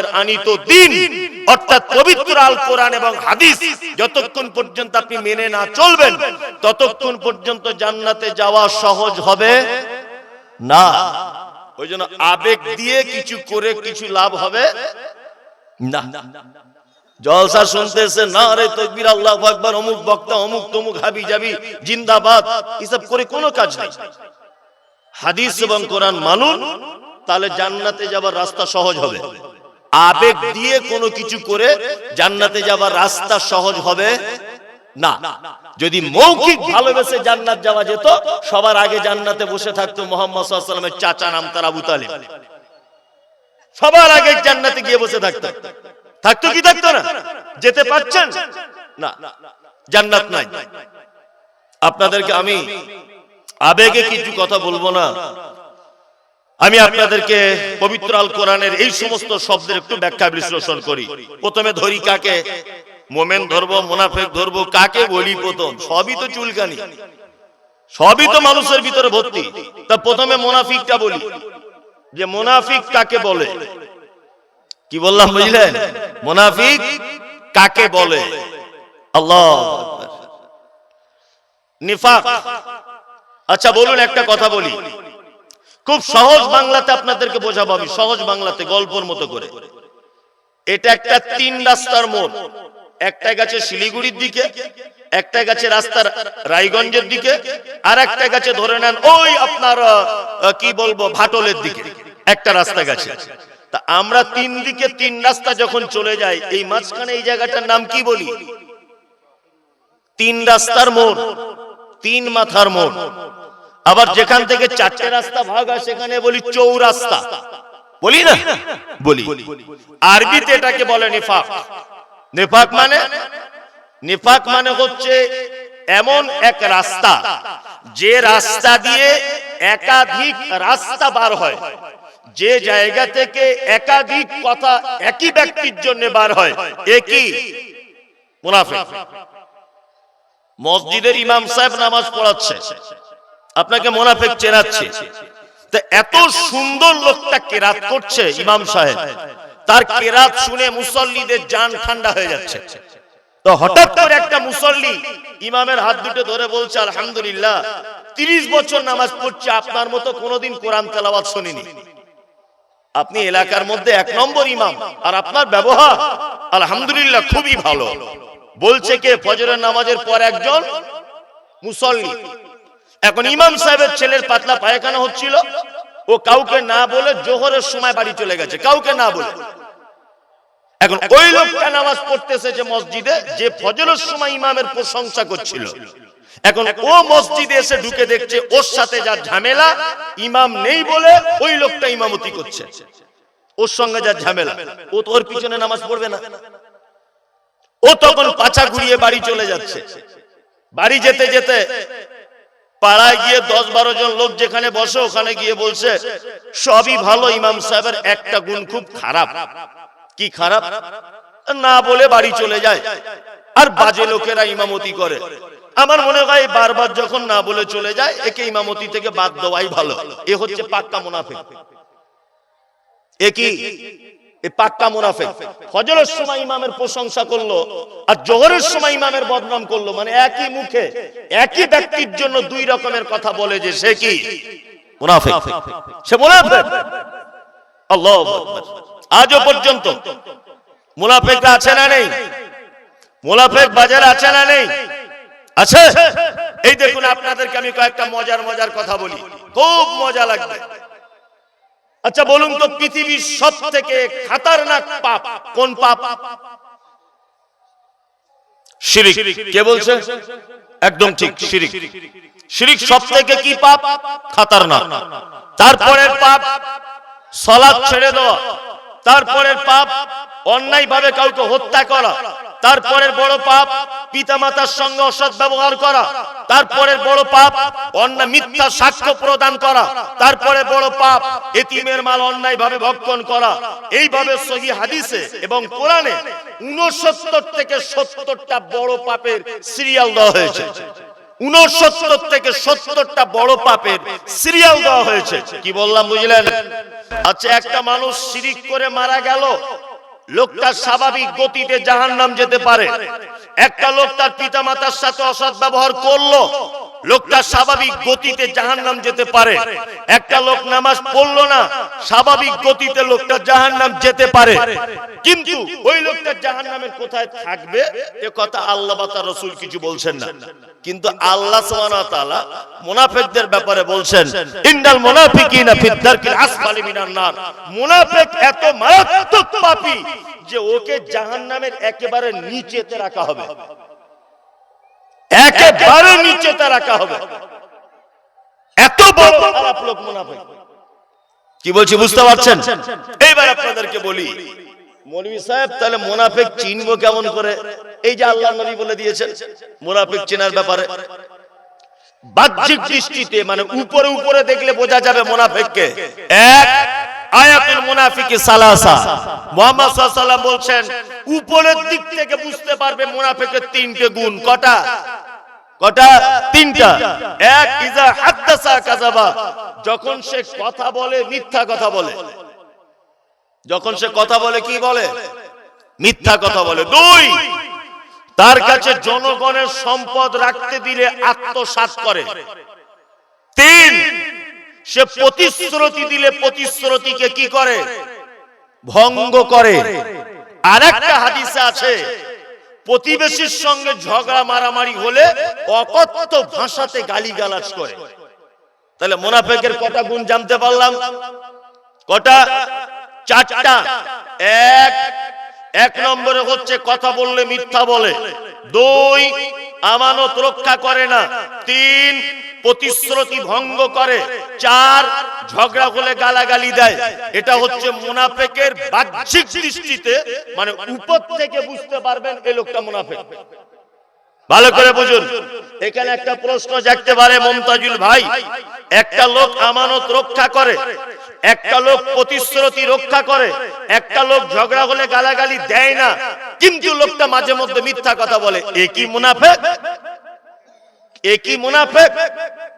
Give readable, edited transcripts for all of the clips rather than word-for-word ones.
আপনাদের আনিত দিন অর্থাৎ পবিত্র আল কোরআন এবং হাদিস যতক্ষণ পর্যন্ত আপনি মেনে না চলবেন ততক্ষণ পর্যন্ত জান্নাতে যাওয়া সহজ হবে না। ওই জন্য আবেগ দিয়ে কিছু করে কিছু লাভ হবে না। জলসা শুনতেছে না রে তাকবীর আল্লাহু আকবার, অমুক বক্তা অমুক তমুক হাবি যাবি জিন্দাবাদ, এসব করে কোনো কাজ নেই। হাদিস এবং কোরআন মানুন, তাহলে জান্নাতে যাবার রাস্তা সহজ হবে। আবেগ দিয়ে কোনো কিছু করে জান্নাতে যাবার রাস্তা সহজ হবে না। যদি মৌখিক ভালোবেসে জান্নাত যাওয়া যেত, সবার আগে জান্নাতে বসে থাকতো মুহাম্মদ সাল্লাল্লাহু আলাইহি ওয়াসাল্লামের চাচা নাম তার আবু তালিব, সবার আগে জান্নাতে গিয়ে বসে থাকতো। থাকতো কি থাকতো না? যেতে পারছেন না, জান্নাত নাই। আপনাদেরকে আমি আবেগে কিছু কথা বলবো না, আমি আপনাদেরকে পবিত্র আল কোরআনের এই সমস্ত শব্দের একটু ব্যাখ্যা বিশ্লেষণ করি। প্রথমে ধরি কাকে, মোমেন ধরবো, মুনাফিক ধরবো, কাকে বলি? প্রথম সবই তো চুলকানি, সবই তো মানুষের ভিতরে ভর্তি। তা প্রথমে মুনাফিকটা বলি, যে মুনাফিক কাকে বলে। কি বললাম বুঝলেন? মুনাফিক কাকে বলে? আল্লাহু আকবার। নিফাক। আচ্ছা বলুন, একটা কথা বলি, খুব সহজ বাংলাতে আপনাদেরকে বোঝাবো আমি, সহজ বাংলাতে গল্পের মতো করে। এটা একটা 3 রাস্তার মোড়, একটা গেছে শিলিগুড়ির দিকে, একটা গেছে রাস্তার রায়গঞ্জের দিকে, আর একটা গেছে ধরে নেন ওই আপনার কি বলবো ভাটলের দিকে, একটা রাস্তা গেছে। তা আমরা 3 দিকে 3 রাস্তা যখন চলে যাই, এই মাঝখানে এই জায়গাটার নাম কি বলি? 3 রাস্তার মোড়, 3 মাথার মোড়। আবার যেখান থেকে 4টে রাস্তা ভাগ হয় সেখানে বলি চৌরাস্তা, বলি না? বলি। আরবিতে এটাকে বলে নিফাক। নিফাক মানে, নিফাক মানে হচ্ছে এমন এক রাস্তা, যে রাস্তা দিয়ে একাধিক রাস্তা বার হয়, যে জায়গা থেকে একাধিক কথা একই ব্যক্তির জন্য বার হয়, একই মুনাফিক। মসজিদের ইমাম সাহেব নামাজ পড়াচ্ছে, আপনাকে মুনাফিক চেনাচ্ছে। তো এত সুন্দর লোকটা কেরাত করছে ইমাম সাহেব, তার কেরাত শুনে মুসল্লিদের জান ঠান্ডা হয়ে যাচ্ছে। তো হঠাৎ করে একটা মুসল্লি ইমামের হাত দুটো ধরে বলছে, আলহামদুলিল্লাহ 30 বছর নামাজ পড়ছি, আপনার মতো কোনোদিন কোরআন তেলাওয়াত শুনিনি। আপনি এলাকার মধ্যে 1 নম্বর ইমাম, আর আপনার ব্যবহার আলহামদুলিল্লাহ খুবই ভালো। বলছে কে? ফজরের নামাজের পর একজন মুসল্লি। এখন ইমাম সাহেবের ছেলের পাতলা পায়খানা হচ্ছিল, ও কাউকে না বলে জোহরের সময় বাড়ি চলে গেছে, কাউকে না বলে। এখন ওই লোকটা নামাজ পড়তেছে যে মসজিদে, যে ফজরের সময় ইমামের প্রশংসা করছিল। এখন ও মসজিদে এসে ঢুকে দেখছে ওর সাথে যা ঝামেলা, ইমাম নেই বলে ওই লোকটা ইমামতি করছে, ওর সঙ্গে যা ঝামেলা, ও তো ওর পিছনে নামাজ পড়বে না। ও তখন পাছা ঘুরিয়ে বাড়ি চলে যাচ্ছে। বাড়ি যেতে যেতে পাড়ায় গিয়ে 10-12 জন লোক যেখানে বসে, ওখানে গিয়ে বলছে সবই ভালো, ইমাম সাহেবের একটা গুণ খুব খারাপ। কি খারাপ? না বলে বাড়ি চলে যায়, আর বাজে লোকেরা ইমামতি করে। আমার মনে হয় বারবার যখন না বলে চলে যায়, একে ইমামতি থেকে বাদ দেওয়াই ভালো। এ হচ্ছে পাক্কা মুনাফিক। এ কি? এ পাক্কা মুনাফিক। ফজরের সময় ইমামের প্রশংসা করলো, আর জোহরের সময় ইমামের বদনাম করলো, মানে একই মুখে একই ব্যক্তির জন্য 2 রকমের কথা বলে, যে সে কি? মুনাফিক। সে মুনাফিক। আল্লাহু আকবার। আজও পর্যন্ত মুনাফিকরা আছে না নেই? মুনাফিক বাজারে আছে না নেই? আছে। এই দেখুন, আপনাদেরকে আমি কয়েকটা মজার কথা বলি, খুব মজা লাগবে। আচ্ছা বলুন তো, পৃথিবীর সবথেকে খতরনাক পাপ কোন পাপ? শিরক। কে বলছে? একদম ঠিক, শিরক। শিরক সবথেকে কি পাপ? খতরনাক। তারপরের পাপ সালাত ছেড়ে দেওয়া, তারপরের পাপ অন্যায় ভাবে কাউকে হত্যা করা, তারপরের বড় পাপ পিতামাতার সঙ্গে অসৎ ব্যবহার করা, তারপরের বড় পাপ অন্যায় মিথ্যা সাক্ষ্য প্রদান করা, তারপরে বড় পাপ এতিমের মাল অন্যায় ভাবে ভক্ষণ করা। এইভাবে সহিহ হাদিসে এবং কোরআনে 69 থেকে 70টা বড় পাপের সিরিয়াল দেওয়া হয়েছে। 69 থেকে 70টা বড় পাপের সিরিয়াল দেওয়া হয়েছে। কি বললাম বুঝলেন? আচ্ছা, একটা মানুষ শিরিক করে মারা গেল, লোকটা স্বাভাবিক গতিতে জাহান্নাম যেতে পারে। একটা লোক তার পিতামাতার সাথে অসৎ ব্যবহার করলো, লোকটা স্বাভাবিক গতিতে জাহান্নাম যেতে পারে। একটা লোক নামাজ পড়লো না, স্বাভাবিক গতিতে লোকটা জাহান্নাম যেতে পারে। কিন্তু ওই লোকটা জাহান্নামের কোথায় থাকবে এ কথা আল্লাহ বা তার রাসূল কিছু বলছেন না। কিন্তু আল্লাহ সুবহানাহু ওয়া তাআলা মুনাফিকদের ব্যাপারে বলছেন, ইন্নাল মুনাফিকিনা ফিদ দারকিল আসফালি মিনান নার। মুনাফিক এত মারাত্মক পাপী যে ওকে জাহান্নামের একেবারে নিচেতে রাখা হবে, একেবারে নিচেতে রাখা হবে। এত বড় খারাপ লোক মুনাফিক। কি বলছি বুঝতে পারছেন? এইবার আপনাদেরকে বলি, মৌলভী সাহেব তাহলে মুনাফিক চিনবো কেমন করে? এই যে আল্লাহ নবী বলে দিয়েছেন মুনাফিক চেনার ব্যাপারে, বাহ্যিক দৃষ্টিতে মানে উপরে উপরে দেখলে বোঝা যাবে মুনাফিককে। এক, আয়াতুল মুনাফিকি সালাসা, মুহাম্মদ সাল্লাল্লাহু আলাইহি ওয়াসাল্লাম বলছেন উপরের দিক থেকে বুঝতে পারবে মুনাফিকের তিনটে গুণ। কটা? কটা? তিনটা। এক, ইজা হাদাসা কাযাবা, যখন সে কথা বলে মিথ্যা কথা বলে। যখন সে কথা বলে কি বলে? মিথ্যা কথা বলে। দুই, তার কাছে জনগণের সম্পদ রাখতে দিলে আত্মসাৎ করে। তিন, সে প্রতিশ্রুতি দিলে প্রতিশ্রুতিকে কি করে? ভঙ্গ করে। আরেকটা হাদিসে আছে প্রতিবেশীর সঙ্গে ঝগড়া মারামারি হলে অকথ্য ভাষাতে গালিগালাজ করে। তাহলে মুনাফিকের কটা গুণ জানতে পারলাম? কটা? চারটা। এক নম্বরে হচ্ছে কথা বললে মিথ্যা বলে। দুই, আমানত রক্ষা করে না। তিন, প্রতিশ্রুতি ভঙ্গ করে। চার, ঝগড়া হলে গালাগালি দেয়। এটা হচ্ছে মুনাফিকের বাহ্যিক দৃষ্টিতে মানে উপর থেকে বুঝতে পারবেন এই লোকটা মুনাফিক। ভালো করে বুঝুন। এখানে একটা প্রশ্ন জাগতে পারে মমতাজুল ভাই, একটা লোক আমানত রক্ষা করে, একটা লোক প্রতিশ্রুতি রক্ষা করে, একটা লোক ঝগড়া হলে গালাগালি দেয় না, কিন্তু লোকটা মাঝে মধ্যে মিথ্যা কথা বলে, এ কি মুনাফিক? এ কি মুনাফিক?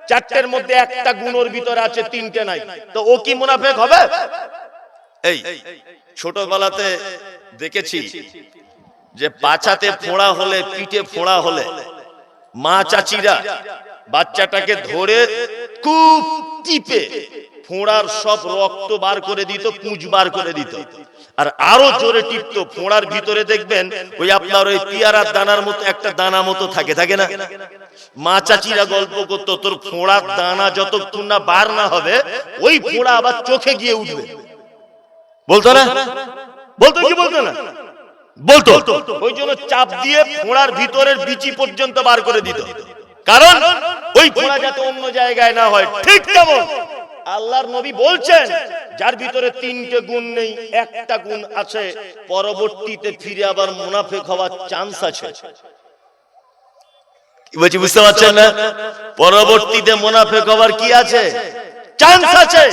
চারটের মধ্যে একটা গুণের ভিতরে আছে, তিনটে নাই, তো ও কি মুনাফিক হবে? এই ছোটবেলাতে দেখেছি যে পাছাতে ফোঁড়া হলে, পিঠে ফোঁড়া হলে মা চাচিরা বাচ্চাটাকে ধরে খুব টিপে ফোঁড়ার সব রক্ত বার করে দিত, পুঁজ বার করে দিত, আর আরো জোরে টিপতো। ফোঁড়ার ভিতরে দেখবেন ওই আপনার ওই পিয়ারার দানার মতো একটা দানা মতো থাকে, থাকে না? মা চাচিরা গল্প করতো, তোর ফোঁড়ার দানা যতক্ষণ না বার না হবে ওই ফোঁড়া আবার চোখে গিয়ে উঠবে। বলতো না? বলতো কি বলতো না? বলতো। ওই জন্য চাপ দিয়ে ফোঁড়ার ভিতরের বিচি পর্যন্ত বার করে দিত, কারণ ওই ফোঁড়া যাতে অন্য জায়গায় না হয়। ঠিক তেমন আল্লাহর নবী বলছেন যার ভিতরে তিনটে গুণ নেই, একটা গুণ আছে, পরবর্তীতে ফিরে আবার মুনাফিক হওয়ার চান্স আছে। কি বলছি বুঝতে পারছেন না? পরবর্তীতে মুনাফিক হওয়ার কি আছে? চান্স আছে।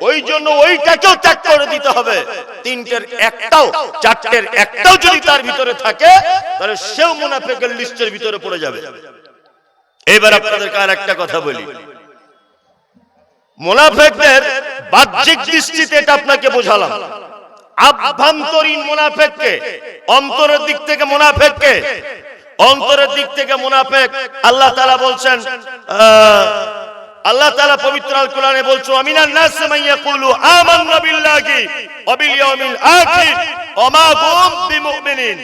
ওই জন্য ওইটাকেও ত্যাগ করে দিতে হবে। তিনটের একটাও, চারটের একটাও যদি তার ভিতরে থাকে তাহলে সেও মুনাফিকের লিস্টের ভিতরে পড়ে যাবে। এবার আপনাদেরকে আর একটা কথা বলি, মুনাফিকদের বাহ্যিক দৃষ্টিতে এটা আপনাকে বোঝালাম। আভ্যন্তরীণ মুনাফিককে, অন্তরের দিক থেকে মুনাফিককে, অন্তরের দিক থেকে মুনাফিক আল্লাহ তাআলা বলছেন, আল্লাহ তাআলা পবিত্র আল কোরআনে বলছো, আমিনান নাস মান ইয়াকুলু আমান্না বিল্লাহি ওয়া বিল ইয়াউমিল আখির ওয়া মা হুম বিমুমিনিন।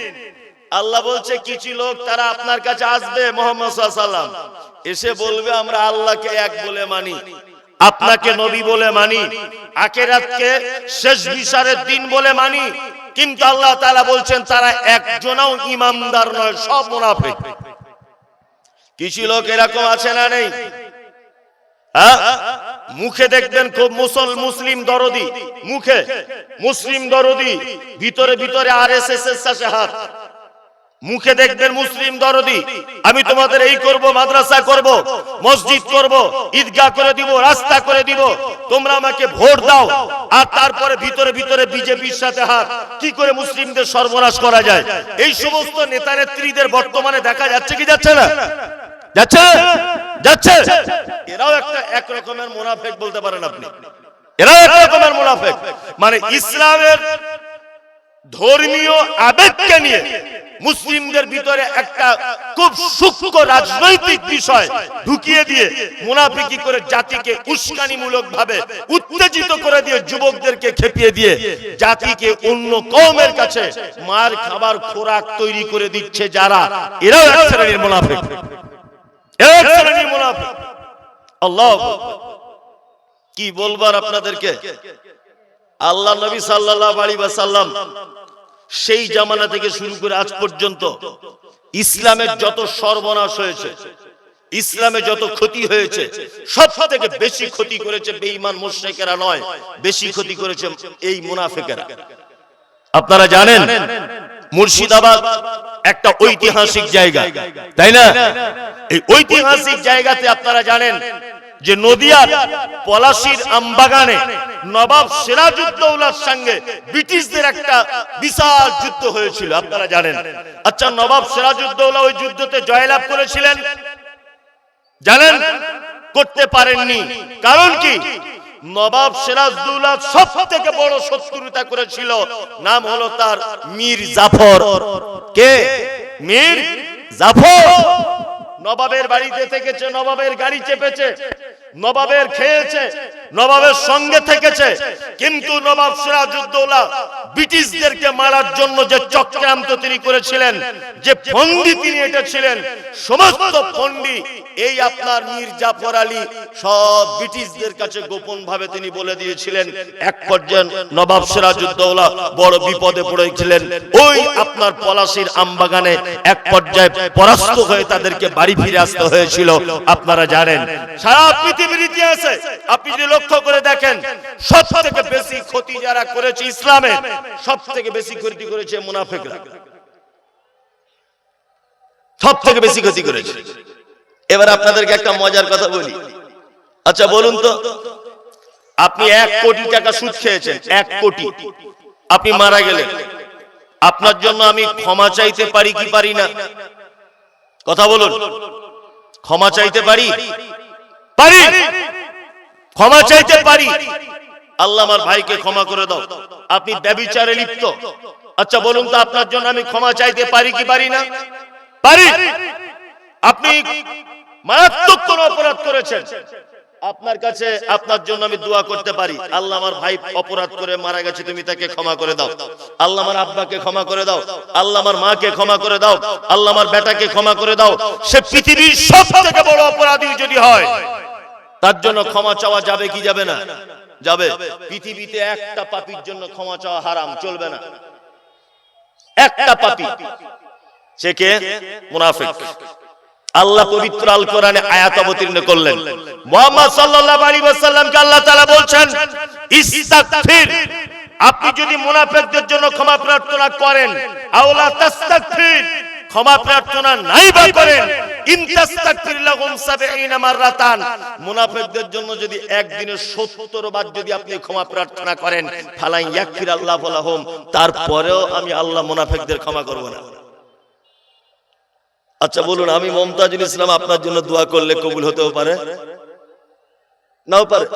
আল্লাহ বলছে কিছু লোক তারা আপনার কাছে আসবে মুহাম্মদ সাল্লাল্লাহু আলাইহি ওয়াসাল্লাম, এসে বলবে আমরা আল্লাহকে এক বলে মানি, আপনাকে নবী বলে মানি, আখিরাতকে শেষ বিচারের দিন বলে মানি, কিন্তু আল্লাহ তাআলা বলছেন তারা একজনও ঈমানদার নয়, সব মুনাফিক। কিছু লোক এরকম আছে না নেই? মুখে দেখবেন খুব মুসলিম দরদি, মুখে মুসলিম দরদি, ভিতরে ভিতরে আরএসএস এর সাথে হাত। মুখে দেখবেন মুসলিম দরদি, আমি তোমাদের এই করব, মাদ্রাসা করব, মসজিদ করব, ঈদগাহ করে দিব, রাস্তা করে দিব, তোমরা আমাকে ভোট দাও, আর তারপরে ভিতরে ভিতরে বিজেপির সাথে হাত। কি করে মুসলিমদের সর্বনাশ করা যায়, এই সমস্ত নেতা নেত্রীদের বর্তমানে দেখা যাচ্ছে কি যাচ্ছে না? যাচ্ছে যাচ্ছে। এরাও একটা এক রকমের মুনাফিক বলতে পারেন আপনি, এরাও এক রকমের মুনাফিক। মানে ইসলামের ধর্মীয় আবেগকে নিয়ে মুসলিমদের ভিতরে একটা খুব সূক্ষ্ম রাজনৈতিক বিষয় ঢুকিয়ে দিয়ে মুনাফিকি করে জাতিকে উস্কানিমূলক ভাবে উত্তেজিত করে দিয়ে যুবকদেরকে খেপিয়ে দিয়ে জাতিকে অন্য কওমের কাছে মার খাবার খোরাক তৈরি করে দিচ্ছে যারা, এরাও এক শ্রেণীর মুনাফিক, এক শ্রেণীর মুনাফিক। আল্লাহ কি বলবার আপনাদেরকে। আল্লাহ নবী সাল্লাল্লাহু আলাইহি ওয়াসাল্লাম সেই জামানা থেকে শুরু করে আজ পর্যন্ত ইসলামের যত সর্বনাশ হয়েছে, ইসলামে যত ক্ষতি হয়েছে, সব থেকে বেশি ক্ষতি করেছে বেঈমান মুশরিকেরা নয়, বেশি ক্ষতি করেছে এই মুনাফিকেরা। আপনারা জানেন মুর্শিদাবাদ একটা ঐতিহাসিক জায়গা, তাই না? এই ঐতিহাসিক জায়গাতে আপনারা জানেন যে নদিয়ার পলাশীর আমবাগানে নবাব সিরাজউদ্দৌলার সঙ্গে ব্রিটিশদের একটা বিশাল যুদ্ধ হয়েছিল, আপনারা জানেন। আচ্ছা, নবাব সিরাজউদ্দৌলা ওই যুদ্ধতে জয়লাভ করেছিলেন? জানেন? করতে পারেননি। কারণ কি? নবাব সিরাজউদ্দৌলা সব থেকে বড় শত্রুতা করেছিল, নাম হলো তার মীর জাফর। কে? মীর জাফর। নবাবের বাড়িতে থেকেছে, নবাবের গাড়ি চেপেছে, নবাবের খেয়েছে, নবাবের সঙ্গে থেকেছে, কিন্তু নবাব সিরাজউদ্দৌলা ব্রিটিশদেরকে মারার জন্য যে চক্রান্ত তিনি করেছিলেন, যে ফন্দি তিনি এঁটেছিলেন, সমস্ত ফন্দি এই আপনার মীর জাফর আলী সব ব্রিটিশদের কাছে গোপন ভাবে তিনি বলে দিয়েছিলেন। এক পর্যায়ে নবাব সিরাজউদ্দৌলা বড় বিপদে পড়েছিলেন। ওই আপনার পলাশীর আমবাগানে এক পর্যায়ে পরাস্ত হয়ে তাদেরকে বাড়ি ফিরে আসতে হয়েছিল, আপনারা জানেন। সারা পৃথিবীর ইতিহাসে আপনি যদি লক্ষ্য করে দেখেন, সব থেকে বেশি ক্ষতি যারা করেছে ইসলামে, সব থেকে বেশি ক্ষতি করেছে মুনাফিকরা, সব থেকে বেশি ক্ষতি করেছে। এবার আপনাদেরকে একটা মজার কথা বলি। আচ্ছা বলুন তো, আপনি 1 কোটি টাকা সুদ খেয়েছেন, 1 কোটি, আপনি মারা গেলেন, আপনার জন্য আমি ক্ষমা চাইতে পারি কি পারি না? কথা বলুন। ক্ষমা চাইতে পারি? পারি, ক্ষমা চাইতে পারি। আল্লাহ আমার ভাইকে ক্ষমা করে দাও, আপনি ব্যভিচারে লিপ্ত। আচ্ছা বলুন তো, আপনার জন্য আমি ক্ষমা চাইতে পারি কি পারি না? পারি। আপনি মারাত্মক কোন অপরাধ করেছেন, আপনার কাছে আপনার জন্য আমি দোয়া করতে পারি, আল্লাহ আমার ভাই অপরাধ করে মারা গেছে, তুমি তাকে ক্ষমা করে দাও। আল্লাহ আমার আব্বাকে ক্ষমা করে দাও, আল্লাহ আমার মাকে ক্ষমা করে দাও, আল্লাহ আমার বেটাকে ক্ষমা করে দাও। সে পৃথিবীর সব থেকে বড় অপরাধী যদি হয়, তার জন্য ক্ষমা চাওয়া যাবে কি যাবে না? যাবে। পৃথিবীতে একটা পাপীর জন্য ক্ষমা চাওয়া হারাম, চলবে না। একটা পাপী, সে কে? মুনাফিক। আল্লাহ পবিত্র আল কোরআনে আয়াত অবতীর্ণ করলেন, মুহাম্মদ সাল্লাল্লাহু আলাইহি ওয়াসাল্লামকে আল্লাহ তাআলা বলছেন, ইস্তাগফির, আপনি যদি মুনাফিকদের জন্য ক্ষমা প্রার্থনা করেন, আওলা তাস্তাগফির, ক্ষমা প্রার্থনা নাই বা করেন, ইন তাস্তাগফির লাহুম ৭০ মাররাতান, মুনাফিকদের জন্য যদি একদিনে ৭০ বার যদি আপনি ক্ষমা প্রার্থনা করেন, ফালাই ইয়াগফির আল্লাহু লাহুম, তারপরেও আমি আল্লাহ মুনাফিকদের ক্ষমা করব না। আচ্ছা বলুন, আমি মমতাজুল ইসলাম আপনার জন্য দোয়া করলে কবুল হতেও পারে, নাও পারে?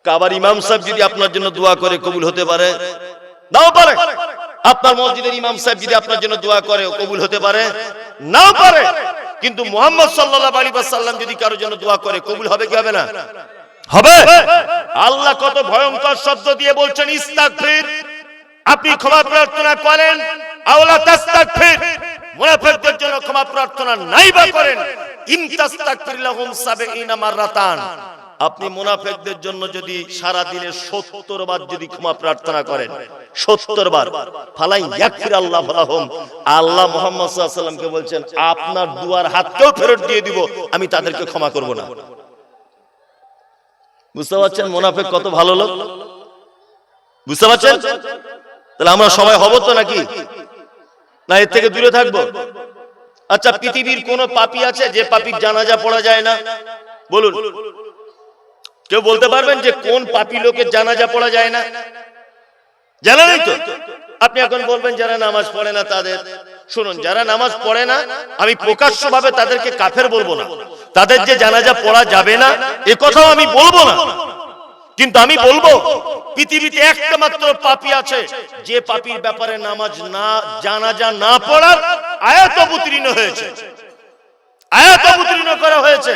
কাবার ইমাম সাহেব যদি আপনার জন্য দোয়া করে কবুল হতে পারে, নাও পারে? আপনার মসজিদের ইমাম সাহেব যদি আপনার জন্য দোয়া করে কবুল হতে পারে, নাও পারে? কিন্তু মুহাম্মদ সাল্লাল্লাহু আলাইহি ওয়াসাল্লাম যদি কারোর জন্য দোয়া করে কবুল হবে কি হবে না? হবে। আল্লাহ কত ভয়ঙ্কর শব্দ দিয়ে বলছেন, ইস্তাগফির, আপনি ক্ষমা প্রার্থনা করেন, আওলা তাস্তাগফির, মুনাফিকদের জন্য ক্ষমা প্রার্থনা নাই বা করেন, ইন তাস্তাগফির লাহুম ৭০ মাররাতান, আপনি মুনাফিকদের জন্য যদি সারা দিনে ৭০ বার যদি ক্ষমা প্রার্থনা করেন, ৭০ বার, ফালাই ইয়াগফির আল্লাহু লাহুম, আল্লাহ মুহাম্মদ সাল্লাল্লাহু আলাইহি ওয়াসাল্লামকে বলছেন, আপনার দুয়ার হাতকেও ফেরত দিয়ে দিব, আমি তাদেরকে ক্ষমা করব না। বুঝতে পারছেন মুনাফিক কত ভালো লোক? বুঝতে পারছেন? তাহলে আমরা সবাই হব তো নাকি? না এর থেকে দূরে থাকবো? আচ্ছা, পৃথিবীর কোন পাপী আছে যে পাপীর জানাজা পড়া যায় না? বলুন, কেউ বলতে পারবেন যে কোন পাপী লোকের জানাজা পড়া যায় না? জানা নেই তো? আপনি এখন বলবেন যারা নামাজ পড়ে না তাদের, শুনুন, যারা নামাজ পড়ে না আমি প্রকাশ্যভাবে তাদেরকে কাফের বলবো না, তাদের যে জানাজা পড়া যাবে না এ কথাও আমি বলবো না, কিন্তু আমি বলবো পৃথিবীতে একটা মাত্র পাপী আছে যে পাপীর ব্যাপারে নামাজ না জানাজা না পড়ার আয়াত অবতীর্ণ হয়েছে, আয়াত অবতীর্ণ করা হয়েছে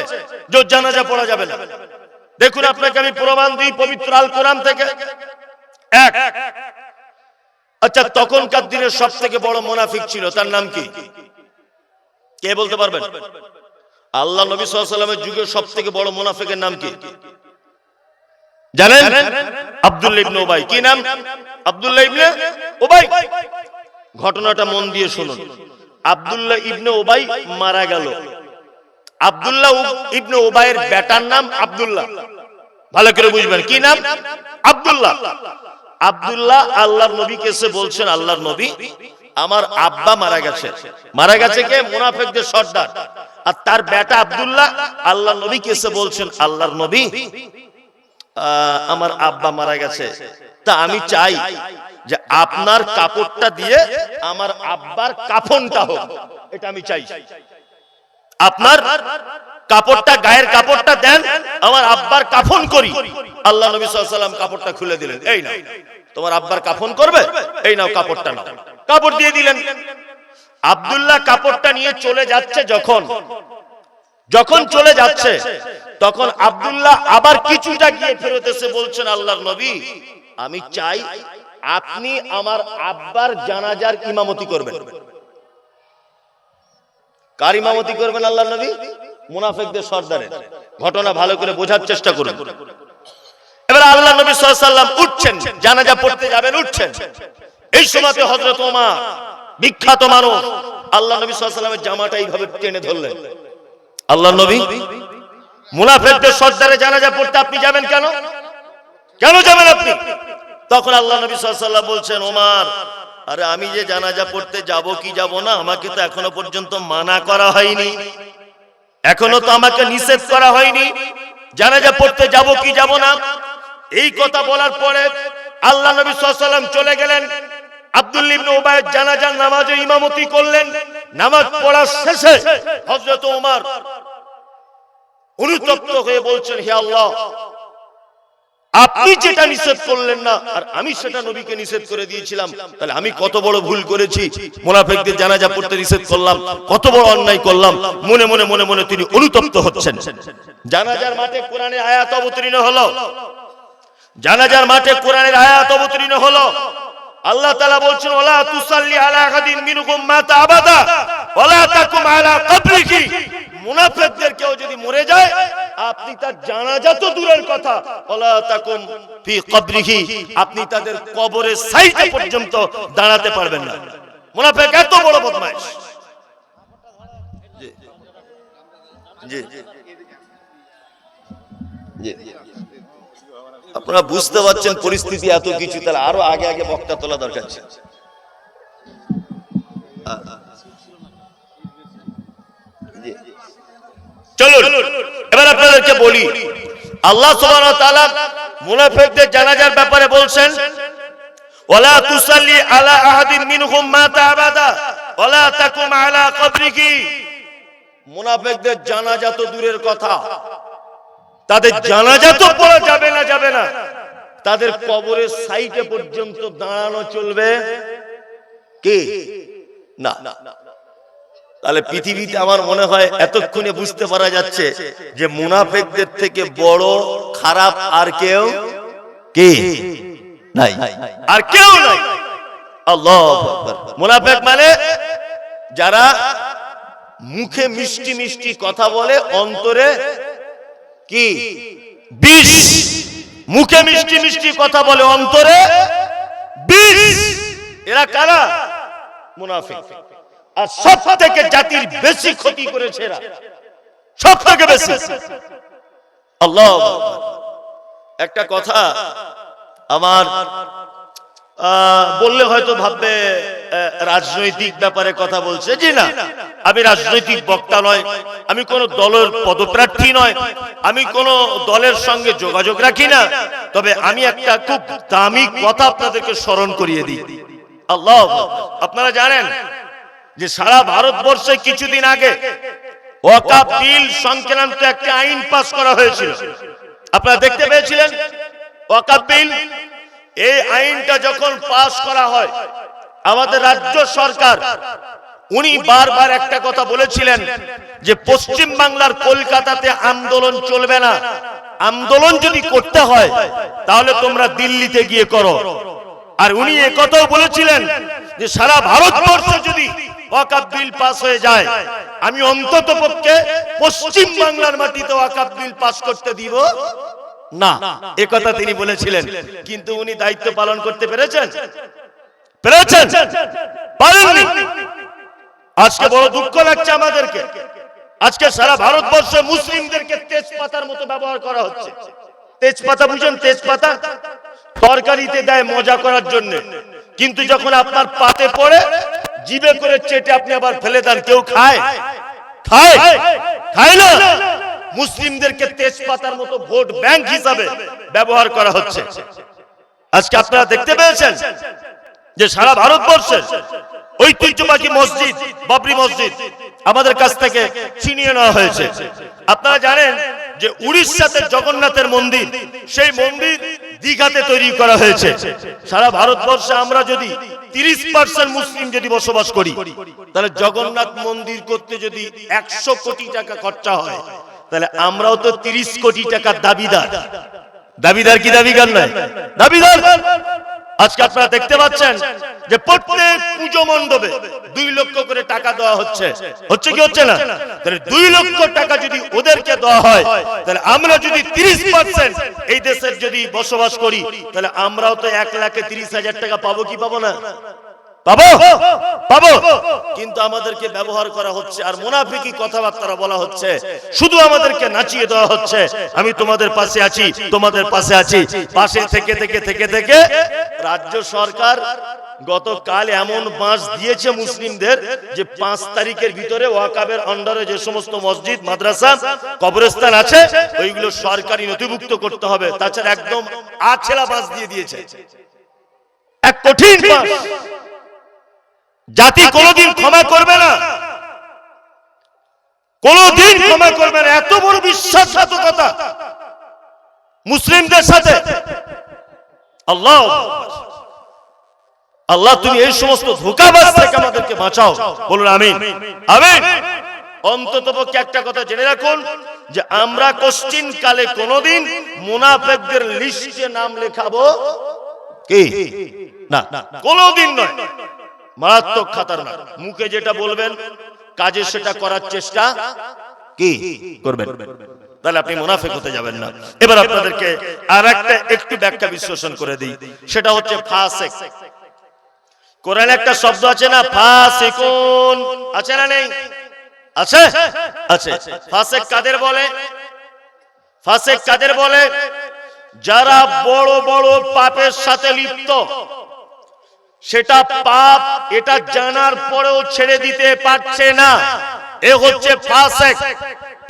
যে জানাজা পড়া যাবে না। দেখুন আপনাকে আমি প্রমাণ দিই পবিত্র আল কোরআন থেকে। এক, আচ্ছা তখনকার দিনের সবথেকে বড় মুনাফিক ছিল, তার নাম কি? কে বলতে পারবেন? আল্লাহ নবী সাল্লাল্লাহু আলাইহি ওয়াসাল্লামের যুগে সবথেকে বড় মুনাফিকের নাম কি জানেন? আব্দুল্লাহ ইবনে উবাই। কি নাম? আব্দুল্লাহ ইবনে উবাই। ঘটনাটা মন দিয়ে শুনুন। আব্দুল্লাহ ইবনে উবাই মারা গেল। আব্দুল্লাহ ইবনে উবাইয়ের বেটার নাম আব্দুল্লাহ। ভালো করে বুঝবেন কি নাম? আব্দুল্লাহ। আব্দুল্লাহ আল্লাহর নবীকে এসে বলছেন, আল্লাহর নবী আমার আব্বা মারা গেছে। মারা গেছে কে? মুনাফিকদের সর্দার। আর তার বেটা আব্দুল্লাহ আল্লাহর নবীকে এসে বলছেন, আল্লাহর নবী আমার আব্বা মারা গেছে, তা আমি চাই যে আপনার কাপড়টা দিয়ে আমার আব্বার কাফনটা হোক, এটা আমি চাই। আপনার কাপড়টা, গায়ের কাপড়টা দেন, আমার আব্বার কাফন করি। আল্লাহ নবী সাল্লাল্লাহু আলাইহি ওয়াসাল্লাম কাপড়টা খুলে দিলেন, এই নাও তোমার আব্বার কাফন করবে, এই নাও কাপড়টা নাও। কাপড় দিয়ে দিলেন। আব্দুল্লাহ কাপড়টা নিয়ে চলে যাচ্ছে, যখন চলে যাচ্ছে তখন আব্দুল্লাহ আবার কিছুটা গিয়ে ফেরত এসে বলছেন, আল্লাহর নবী আমি চাই আপনি আমার আব্বার জানাজার ইমামতি করবেন। কার ইমামতি করবেন আল্লাহর নবী? মুনাফিকদের সর্দারের। ঘটনা ভালো করে বোঝার চেষ্টা করুন। এবার আল্লাহ নবী সাল্লাল্লাহু আলাইহি ওয়াসাল্লাম উঠছেন, জানাজা পড়তে যাবেন, উঠছেন। এই সময়তে হযরত ওমর, বিখ্যাত মানুষ, আল্লাহ নবী সাল্লাল্লাহু আলাইহি ওয়াসাল্লামের জামাটা এইভাবে টেনে ধরলেন। আল্লাহর নবী মুনাফিকদের সর্দারে জানাজা পড়তে আপনি যাবেন কেন? কেন যাবেন আপনি? তখন আল্লাহ নবী সাল্লাল্লাহু আলাইহি ওয়াসাল্লাম বলছেন, ওমর আরে আমি যে জানাজা পড়তে যাব কি যাব না, আমাকে তো এখনো পর্যন্ত মানা করা হয়নি, এখনো তো আমাকে নিষেধ করা হয়নি, জানাজা পড়তে যাব কি যাব না। এই কথা বলার পরে আল্লাহ নবী সাল্লাল্লাহু আলাইহি ওয়াসাল্লাম চলে গেলেন, আব্দুল্লাহ ইবনে উবাইয়ের জানাজার নামাজে ইমামতি করলেন। নামাজ পড়া শেষে হযরত ওমর অনুতপ্ত হয়ে বলছেন, হে আল্লাহ আপনি যেটা নিষেধ করলেন না আর আমি সেটা নবীকে নিষেধ করে দিয়েছিলাম, তাহলে আমি কত বড় ভুল করেছি, মুনাফিকদের জানাজা পড়তে নিষেধ করলাম, কত বড় অন্যায় করলাম। মনে মনে মনে মনে তিনি অনুতপ্ত হচ্ছেন। জানাজার মাঠে কোরআনের আয়াত অবতীর্ণ হলো, জানাজার মাঠে কোরআনের আয়াত অবতীর্ণ হলো। আল্লাহ তাআলা বলছেন, ওয়ালা তুসাল্লি আলা আহাদিন মিনহুম মাতা আবাদা ওয়ালা তাকুম আলা কবরিহি। মুনাফিকদের কেউ যদি মরে যায় আপনি তার জানাজা তো দূরের কথা, ওয়ালা তাকুম ফি কবরিহি, আপনি তাদের কবরের সাইডে পর্যন্ত দাঁড়াতে পারবেন না। মুনাফিক এত বড় বদমাইশ। জি জি জি, আপনারা বুঝতে পারছেন পরিস্থিতি এত কিছু, তাহলে আরো আগে আগে বক্তা তোলা দরকার ছিল। চলুন এবার আপনাদেরকে বলি, আল্লাহ সুবহানাহু ওয়া তাআলা মুনাফিকদের জানাজার ব্যাপারে বলছেন, ওয়ালা তুসাল্লি আলা আহাদিন মিনহুম মাতা আবাদা ওয়ালা তাকুম আলা কবরিহি। মুনাফিকদের জানাজা তো দূরের কথা, তাদের জানাজা তো পড়া যাবে না, তাদের কবরের সাইডে পর্যন্ত দাঁড়ানো চলবে কি না। তাহলে পৃথিবীতে আমার মনে হয় এতক্ষণে বুঝতে পারা যাচ্ছে যে মুনাফিকদের থেকে বড় খারাপ আর কেউ কি নাই, আর কেউ নাই। আল্লাহু আকবার। মুনাফিক মানে যারা মুখে মিষ্টি মিষ্টি কথা বলে, অন্তরে কি বিষ। মুখে মিষ্টি মিষ্টি কথা বলে, অন্তরে বিষ। এরা কারা? মুনাফিক। আর সব থেকে জাতির বেশি ক্ষতি করেছে এরা, সব থেকে বেশি। আল্লাহ, একটা কথা আমার বললে হয়তো ভাববে রাজনৈতিক ব্যাপারে কথা বলছে। জি না, আমি রাজনৈতিক বক্তা নয়, আমি কোন দলের পদপ্রার্থী নয়, আমি কোন দলের সঙ্গে যোগাযোগ রাখি না। তবে আমি একটা খুব দামি কথা আপনাদেরকে স্মরণ করিয়ে দিই। আল্লাহ, আপনারা জানেন যে সারা ভারতবর্ষে কিছুদিন আগে ওয়াকফ বিল সংক্রান্ত একটা আইন পাস করা হয়েছিল, আপনারা দেখতে পেয়েছিলেন ওয়াকফ বিল। এই আইনটা যখন পাস করা হয়, আমাদের রাজ্য সরকার উনি বারবার একটা কথা বলেছিলেন যে পশ্চিম বাংলার কলকাতাতে আন্দোলন চলবে না, আন্দোলন যদি করতে হয় তাহলে তোমরা দিল্লিতে গিয়ে করো। আর উনি একথাও বলেছিলেন যে সারা ভারতবর্ষে যদি ওয়াকফ বিল পাস হয়ে যায়, আমি অন্তত পক্ষে পশ্চিম বাংলার মাটিতে ওয়াকফ বিল পাস করতে দিব না, একথা তিনি বলেছিলেন। কিন্তু উনি দায়িত্ব পালন করতে পেরেছেন? পারেননি। আজকে বড় দুঃখ লাগছে আমাদেরকে, আজকে সারা ভারতবর্ষে মুসলিমদেরকে তেজপাতার মতো ব্যবহার করা হচ্ছে। তেজপাতা বুঝেন? তেজপাতা তরকারিতে দেয় মজা করার জন্য, কিন্তু যখন আপনার পাতে পড়ে জিভে করে চেটে আপনি আবার ফেলে দেন। কেউ খায়? খায়? খায় না। মুসলিমদেরকে তেজপাতার মতো ভোট ব্যাংক হিসাবে ব্যবহার করা হচ্ছে। আজকে আপনারা দেখতে পেয়েছেন যে সারা ভারতবর্ষের ঐতিহ্যবাহী মসজিদ বাবরি মসজিদ আমাদের কাছ থেকে ছিনিয়ে নেওয়া হয়েছে। আপনারা জানেন যে উড়িষ্যাতে জগন্নাথের মন্দির, সেই মন্দির দীঘাতে তৈরি করা হয়েছে। সারা ভারতবর্ষে আমরা যদি 30% মুসলিম যদি বসবাস করি, তাহলে জগন্নাথ মন্দির করতে যদি 100 কোটি টাকা খরচা হয়, তাহলে আমরাও তো 30 কোটি টাকার দাবিদার। দাবিদার কি দাবিদার নয়? দাবিদার। আজকে আপনারা দেখতে পাচ্ছেন যে প্রত্যেক পুজো মণ্ডপে 2 লক্ষ করে টাকা দেওয়া হচ্ছে। হচ্ছে কি হচ্ছে না? তাহলে 2 লক্ষ টাকা যদি ওদেরকে দেওয়া হয়, তাহলে আমরা যদি 30% এই দেশের যদি বসবাস করি, তাহলে আমরাও তো 1,30,000 টাকা পাবো কি পাবো না? পাবো, পাবো। কিন্তু আমাদেরকে ব্যবহার করা হচ্ছে আর মুনাফিকি কথাবার্তা বলা হচ্ছে, শুধু আমাদেরকে নাচিয়ে দেওয়া হচ্ছে। আমি তোমাদের পাশে আছি, তোমাদের পাশে আছি। পাশে থেকে থেকে থেকে থেকে রাজ্য সরকার গতকাল এমন বাঁশ দিয়েছে মুসলিমদের যে 5 তারিখের ভিতরে ওয়াকফের আন্ডারে যে সমস্ত মসজিদ, মাদ্রাসা, কবরস্থান আছে, ওইগুলো সরকারি নথিভুক্ত করতে হবে। তাছাড়া একদম আছলা বাঁশ দিয়ে দিয়েছে, এক কঠিন বাঁশ। জাতি কোনোদিন ক্ষমা করবে না, কোনোদিন ক্ষমা করবে না। এত বড় বিশ্বাসঘাতকতা মুসলিমদের সাথে। আল্লাহ আল্লাহ তুমি এই সমস্ত ধোঁকাবাজ থেকে আমাদেরকে বাঁচাও, বলুন আমিন, আমিন। অন্ততপক্ষে একটা কথা জেনে রাখুন যে আমরা কোশ্চিন কালে কোনোদিন মুনাফিকদের লিস্টে নাম লেখাবো কি না, কোনোদিন নয়। মারাত্মক খাতারনাক। মুখে যেটা বলবেন, কাজে সেটা করার চেষ্টা কি করবেন, তাহলে আপনি মুনাফিক হতে যাবেন না। এবার আপনাদেরকে আরেকটা একটু ব্যাখ্যা বিশ্লেষণ করে দিই, সেটা হচ্ছে ফাসিক। কোরআনে একটা শব্দ আছে না, ফাসিকুন, আছে না নেই? আছে, আছে। ফাসিক কাদের বলে? ফাসিক কাদের বলে? যারা বড় বড় পাপের সাথে লিপ্ত, সেটা পাপ, এটা জানার পরেও ছেড়ে দিতে পারছে না, এ হচ্ছে ফাসিক।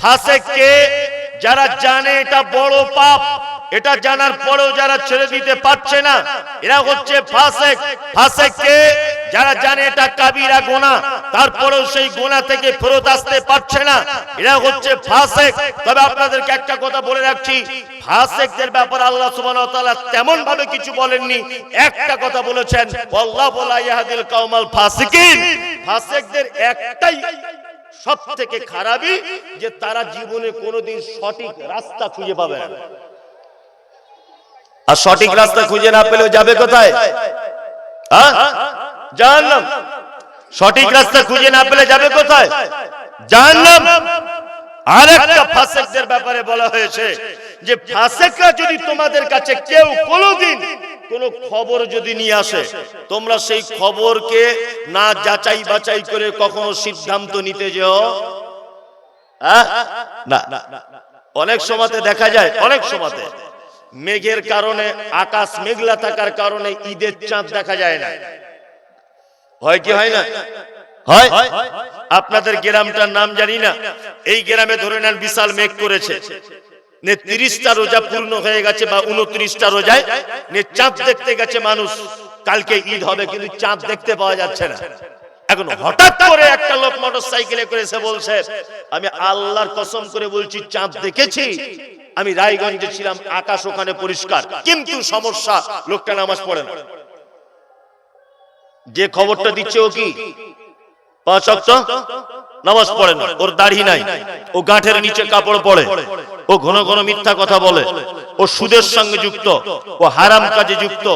ফাসিক কে? যারা জানে এটা বড় পাপ, এটা জানার পরেও যারা ছেড়ে দিতে পারছে না, এরা হচ্ছে ফাসিক। ফাসিক কে? যারা জানে এটা কাবিরা গুনাহ, তারপরেও সেই গুনাহ থেকে ফেরত আসতে পারছে না, এরা হচ্ছে ফাসিক। তবে আপনাদেরকে একটা কথা বলে রাখছি, ফাসিকদের ব্যাপারে আল্লাহ সুবহানাহু ওয়া তাআলা তেমন ভাবে কিছু বলেননি। একটা কথা বলেছেন, আল্লাহু লা ইয়াহদিল কওমাল ফাসিকিন। ফাসিকদের একটাই সবথেকে খারাপই যে তারা জীবনে কোনোদিন সঠিক রাস্তা খুঁজে পাবে না। আর সঠিক রাস্তা খুঁজে না পেলেও যাবে কোথায়? জাহান্নাম। সঠিক রাস্তা খুঁজে না পেলে যাবে কোথায়? জাহান্নাম। আরেকটা ফাসিকদের ব্যাপারে বলা হয়েছে যে ফাসিকরা যদি তোমাদের কাছে কেউ কোনোদিন কোন খবর যদি নিয়ে আসে, তোমরা সেই খবরকে না যাচাই বাছাই করে কখনো সিদ্ধান্ত নিতে যেও না। অনেক সময়তে দেখা যায়, অনেক সময়তে মেঘের কারণে, আকাশ মেঘলা থাকার কারণে ঈদের চাঁদ দেখা যায় না। হয় কি হয় না? হয়। আপনাদের গ্রামটার নাম জানি না, এই গ্রামে ধরে নেন বিশাল মেঘ করেছে, 30টা রোজা পূর্ণ হয়ে গেছে বা 29টা রোজায় চাঁদ দেখতে গেছে মানুষ। কালকে ঈদ হবে কিন্তু চাঁদ দেখতে পাওয়া যাচ্ছে না। এখন হঠাৎ করে একটা লোক মোটরসাইকেলে করে এসে বলছে, আমি আল্লাহর কসম করে বলছি চাঁদ দেখেছি, আমি রায়গঞ্জে ছিলাম, আকাশ ওখানে পরিষ্কার, কিন্তু সমস্যা লোকটা নামাজ পড়ে না। যে খবরটা দিচ্ছে ও কি 5 ওয়াক্ত নামাজ পড়ে না, ওর দাড়ি নাই, ও গাঁঠের নিচে কাপড় পরে, ও ঘন ঘন মিথ্যা কথা বলে, ও সুদের সঙ্গে যুক্ত, ও হারাম কাজে যুক্ত।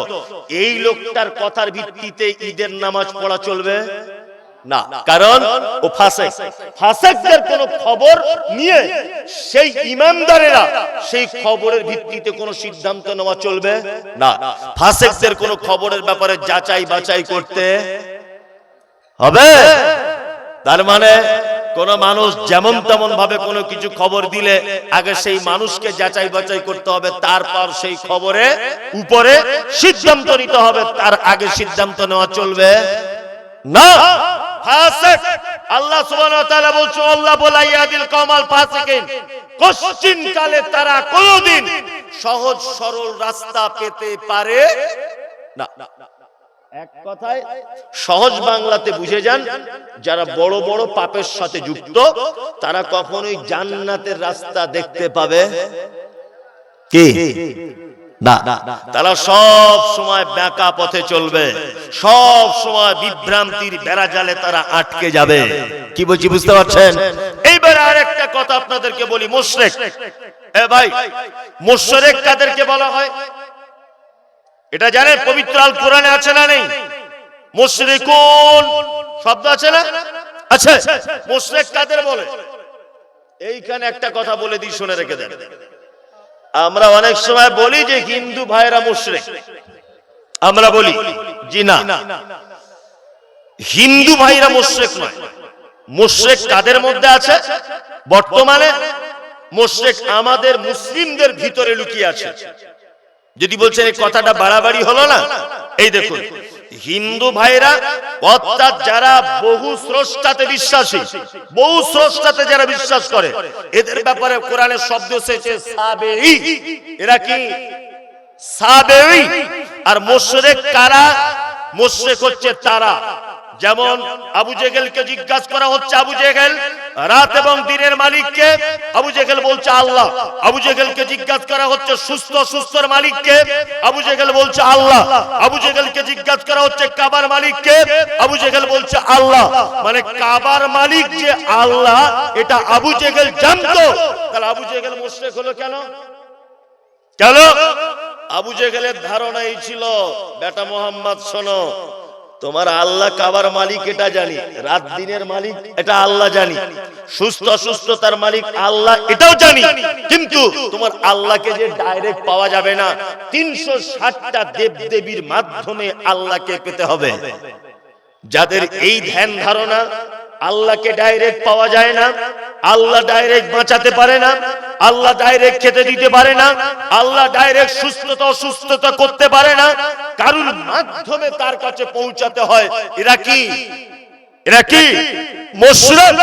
এই লোকটার কথার ভিত্তিতে ঈদের নামাজ পড়া চলবে না, কারণ ও ফাসেক। ফাসেকদের কোন খবর নিয়ে সেই ইমানদারেরা সেই খবরের ভিত্তিতে কোন সিদ্ধান্ত নেওয়া চলবে না। ফাসেকদের কোন খবরের ব্যাপারে যাচাই বাছাই করতে হবে। তার মানে কোন মানুষ যেমন তেমন ভাবে কোনো কিছু খবর দিলে আগে সেই মানুষকে যাচাই বাছাই করতে হবে, তারপর সেই খবরে উপরে সিদ্ধান্ত নিতে হবে, তার আগে সিদ্ধান্ত নেওয়া চলবে না। ফাসিক, আল্লাহ সুবহানাহু ওয়া তাআলা বলছেন, আল্লাহ বলা ইয়াদিল কওমাল ফাসিকিন, কোশ্চিন কালে তারা কোনদিন সহজ সরল রাস্তা পেতে পারে না। এক কথায় সহজ বাংলাতে বুঝে যান, যারা বড় বড় পাপের সাথে যুক্ত তারা কখনোই জান্নাতের রাস্তা দেখতে পাবে কি না। তারা সব সময় বাঁকা পথে চলবে, সব সময় বিভ্রান্তির বেড়াজালে তারা আটকে যাবে। কি বলছি বুঝতে পারছেন? এইবার আরেকটা কথা আপনাদেরকে বলি, মুশরিক। এ ভাই, মুশরিক কাদেরকে বলা হয় এটা জানেন? পবিত্র আল কোরআনে আছে না নেই? মুশরিকুন শব্দ আছে না? আচ্ছা, মুশরিক কাদের বলে? এইখানে একটা কথা বলে দিই, শুনে রেখে দেন। আমরা অনেক সময় বলি যে হিন্দু ভাইরা মুশরিক, আমরা বলি জি না, হিন্দু ভাইরা মুশরিক নয়। মুশরিক কাদের মধ্যে আছে বর্তমানে? মুশরিক আমাদের মুসলিমদের ভিতরে লুকিয়ে আছে। যদি বলছেন এই কথাটা বাড়াবাড়ি হলো না, এই দেখুন, হিন্দু ভাইরা অর্থাৎ যারা বহু স্রষ্টাতে বিশ্বাসী, বহু স্রষ্টাতে যারা বিশ্বাস করে, এদের ব্যাপারে কোরআনের শব্দ এসেছে সাবেঈ। এরা কি সাবেঈ? আর মুশরিক কারা? মুশরিক হচ্ছে তারা, যেমন আবু জেহেলকে জিজ্ঞাসা করা হচ্ছে, আবু জেহেল রাত এবং দিনের মালিককে? আবু জেহেল বলছে আল্লাহ। আবু জেহেলকে জিজ্ঞাসা করা হচ্ছে সুস্থর মালিককে? আবু জেহেল বলছে আল্লাহ। আবু জেহেলকে জিজ্ঞাসা করা হচ্ছে কাবার মালিককে? আবু জেহেল বলছে আল্লাহ। মানে কাবার মালিক যে আল্লাহ এটা আবু জেহেল জানতো, তাহলে আবু জেহেল মুশরিক হলো কেন? কেন? আবু জেহেলের ধারণা এই ছিল, বেটা মোহাম্মদ শোনো, তোমার আল্লাহ কাবার মালিক এটা জানি, রাত দিনের মালিক এটা আল্লাহ জানি, সুস্থ অসুস্থতার মালিক আল্লাহ এটাও জানি, কিন্তু তোমার আল্লাহকে যে ডাইরেক্ট পাওয়া যাবে না, 360টা দেব দেবীর মাধ্যমে আল্লাহকে পেতে হবে। যাদের এই ধ্যান ধারণা, আল্লাহকে ডাইরেক্ট পাওয়া যায় না, আল্লাহ ডাইরেক্ট বাঁচাতে পারে না, আল্লাহ ডাইরেক্ট খেতে দিতে পারে না, আল্লাহ ডাইরেক্ট সুস্থতা অসুস্থতা করতে পারে না, কারুর মাধ্যমে তার কাছে পৌঁছাতে হয়, এরা কি? এরা কি মুশরিক?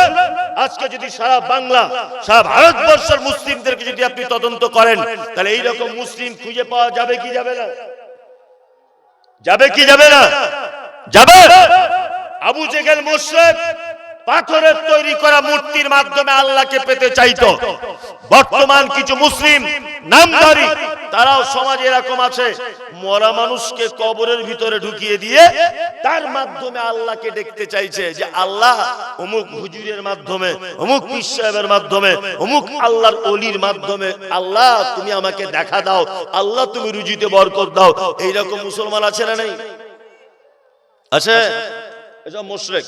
আজকে যদি সারা বাংলা, সারা ভারতবর্ষের মুসলিমদেরকে যদি আপনি তদন্ত করেন, তাহলে এইরকম মুসলিম খুঁজে পাওয়া যাবে কি যাবে না? যাবে কি যাবে না? যাবে। আবু জেহেল মুশরিক, পাথরের তৈরি করা মূর্তির মাধ্যমে আল্লাহকে পেতে চাইতো। বর্তমান কিছু মুসলিম নামধারী তারাও সমাজে এরকম আছে, মরা মানুষকে কবরের ভিতরে ঢুকিয়ে দিয়ে তার মাধ্যমে আল্লাহকে দেখতে চাইছে, যে আল্লাহ অমুক হুজুরের মাধ্যমে, অমুক পীর সাহেবের মাধ্যমে, অমুক আল্লাহর ওলির মাধ্যমে আল্লাহ তুমি আমাকে দেখা দাও, আল্লাহ তুমি রুজিতে বরকত দাও। এইরকম মুসলমান আছে না নেই? আছে। এসব মুশরিক।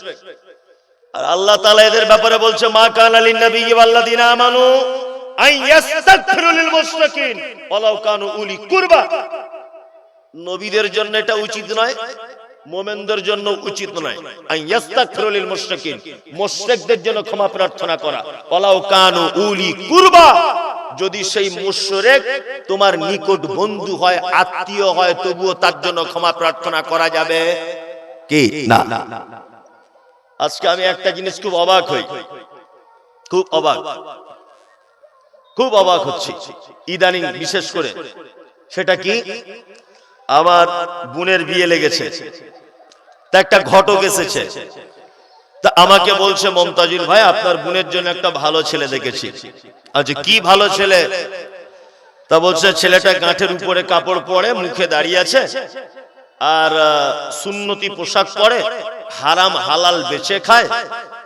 আর আল্লাহ তাআলা এদের ব্যাপারে বলছে, মা কানা লিন নাবিয়্যি ওয়াল্লাযিনা আমানু আন ইস্তাগফিরু লিল মুশরিকিন ওয়ালাউ কানু উলি কুরবা। নবীদের জন্য এটা উচিত নয়, মুমিনদের জন্য উচিত নয়। আন ইস্তাগফিরু লিল মুশরিকিন, মুশরিকদের জন্য ক্ষমা প্রার্থনা করা, ওয়ালাউ কানু উলি কুরবা। যদি সেই মুশরিক তোমার নিকট বন্ধু হয়, আত্মীয় হয়, তবুও তার জন্য ক্ষমা প্রার্থনা করা যাবে কি না? আজকে আমি একটা জিনিস খুব অবাক হই, খুব অবাক হচ্ছি ইদানিং বিশেষ করে। সেটা কি, আমার বোনের বিয়ে লেগেছে, তা একটা ঘটক এসেছে। তা আমাকে বলছে মমতাজুল ভাই আপনার বোনের জন্য একটা ভালো ছেলে দেখেছি। আচ্ছা কি ভালো ছেলে? তা বলছে ছেলেটা গাঁঠের উপরে কাপড় পরে, মুখে দাঁড়িয়ে আছে, আর সুন্নতি পোশাক পরে, হারাম হালাল বেচে খায়,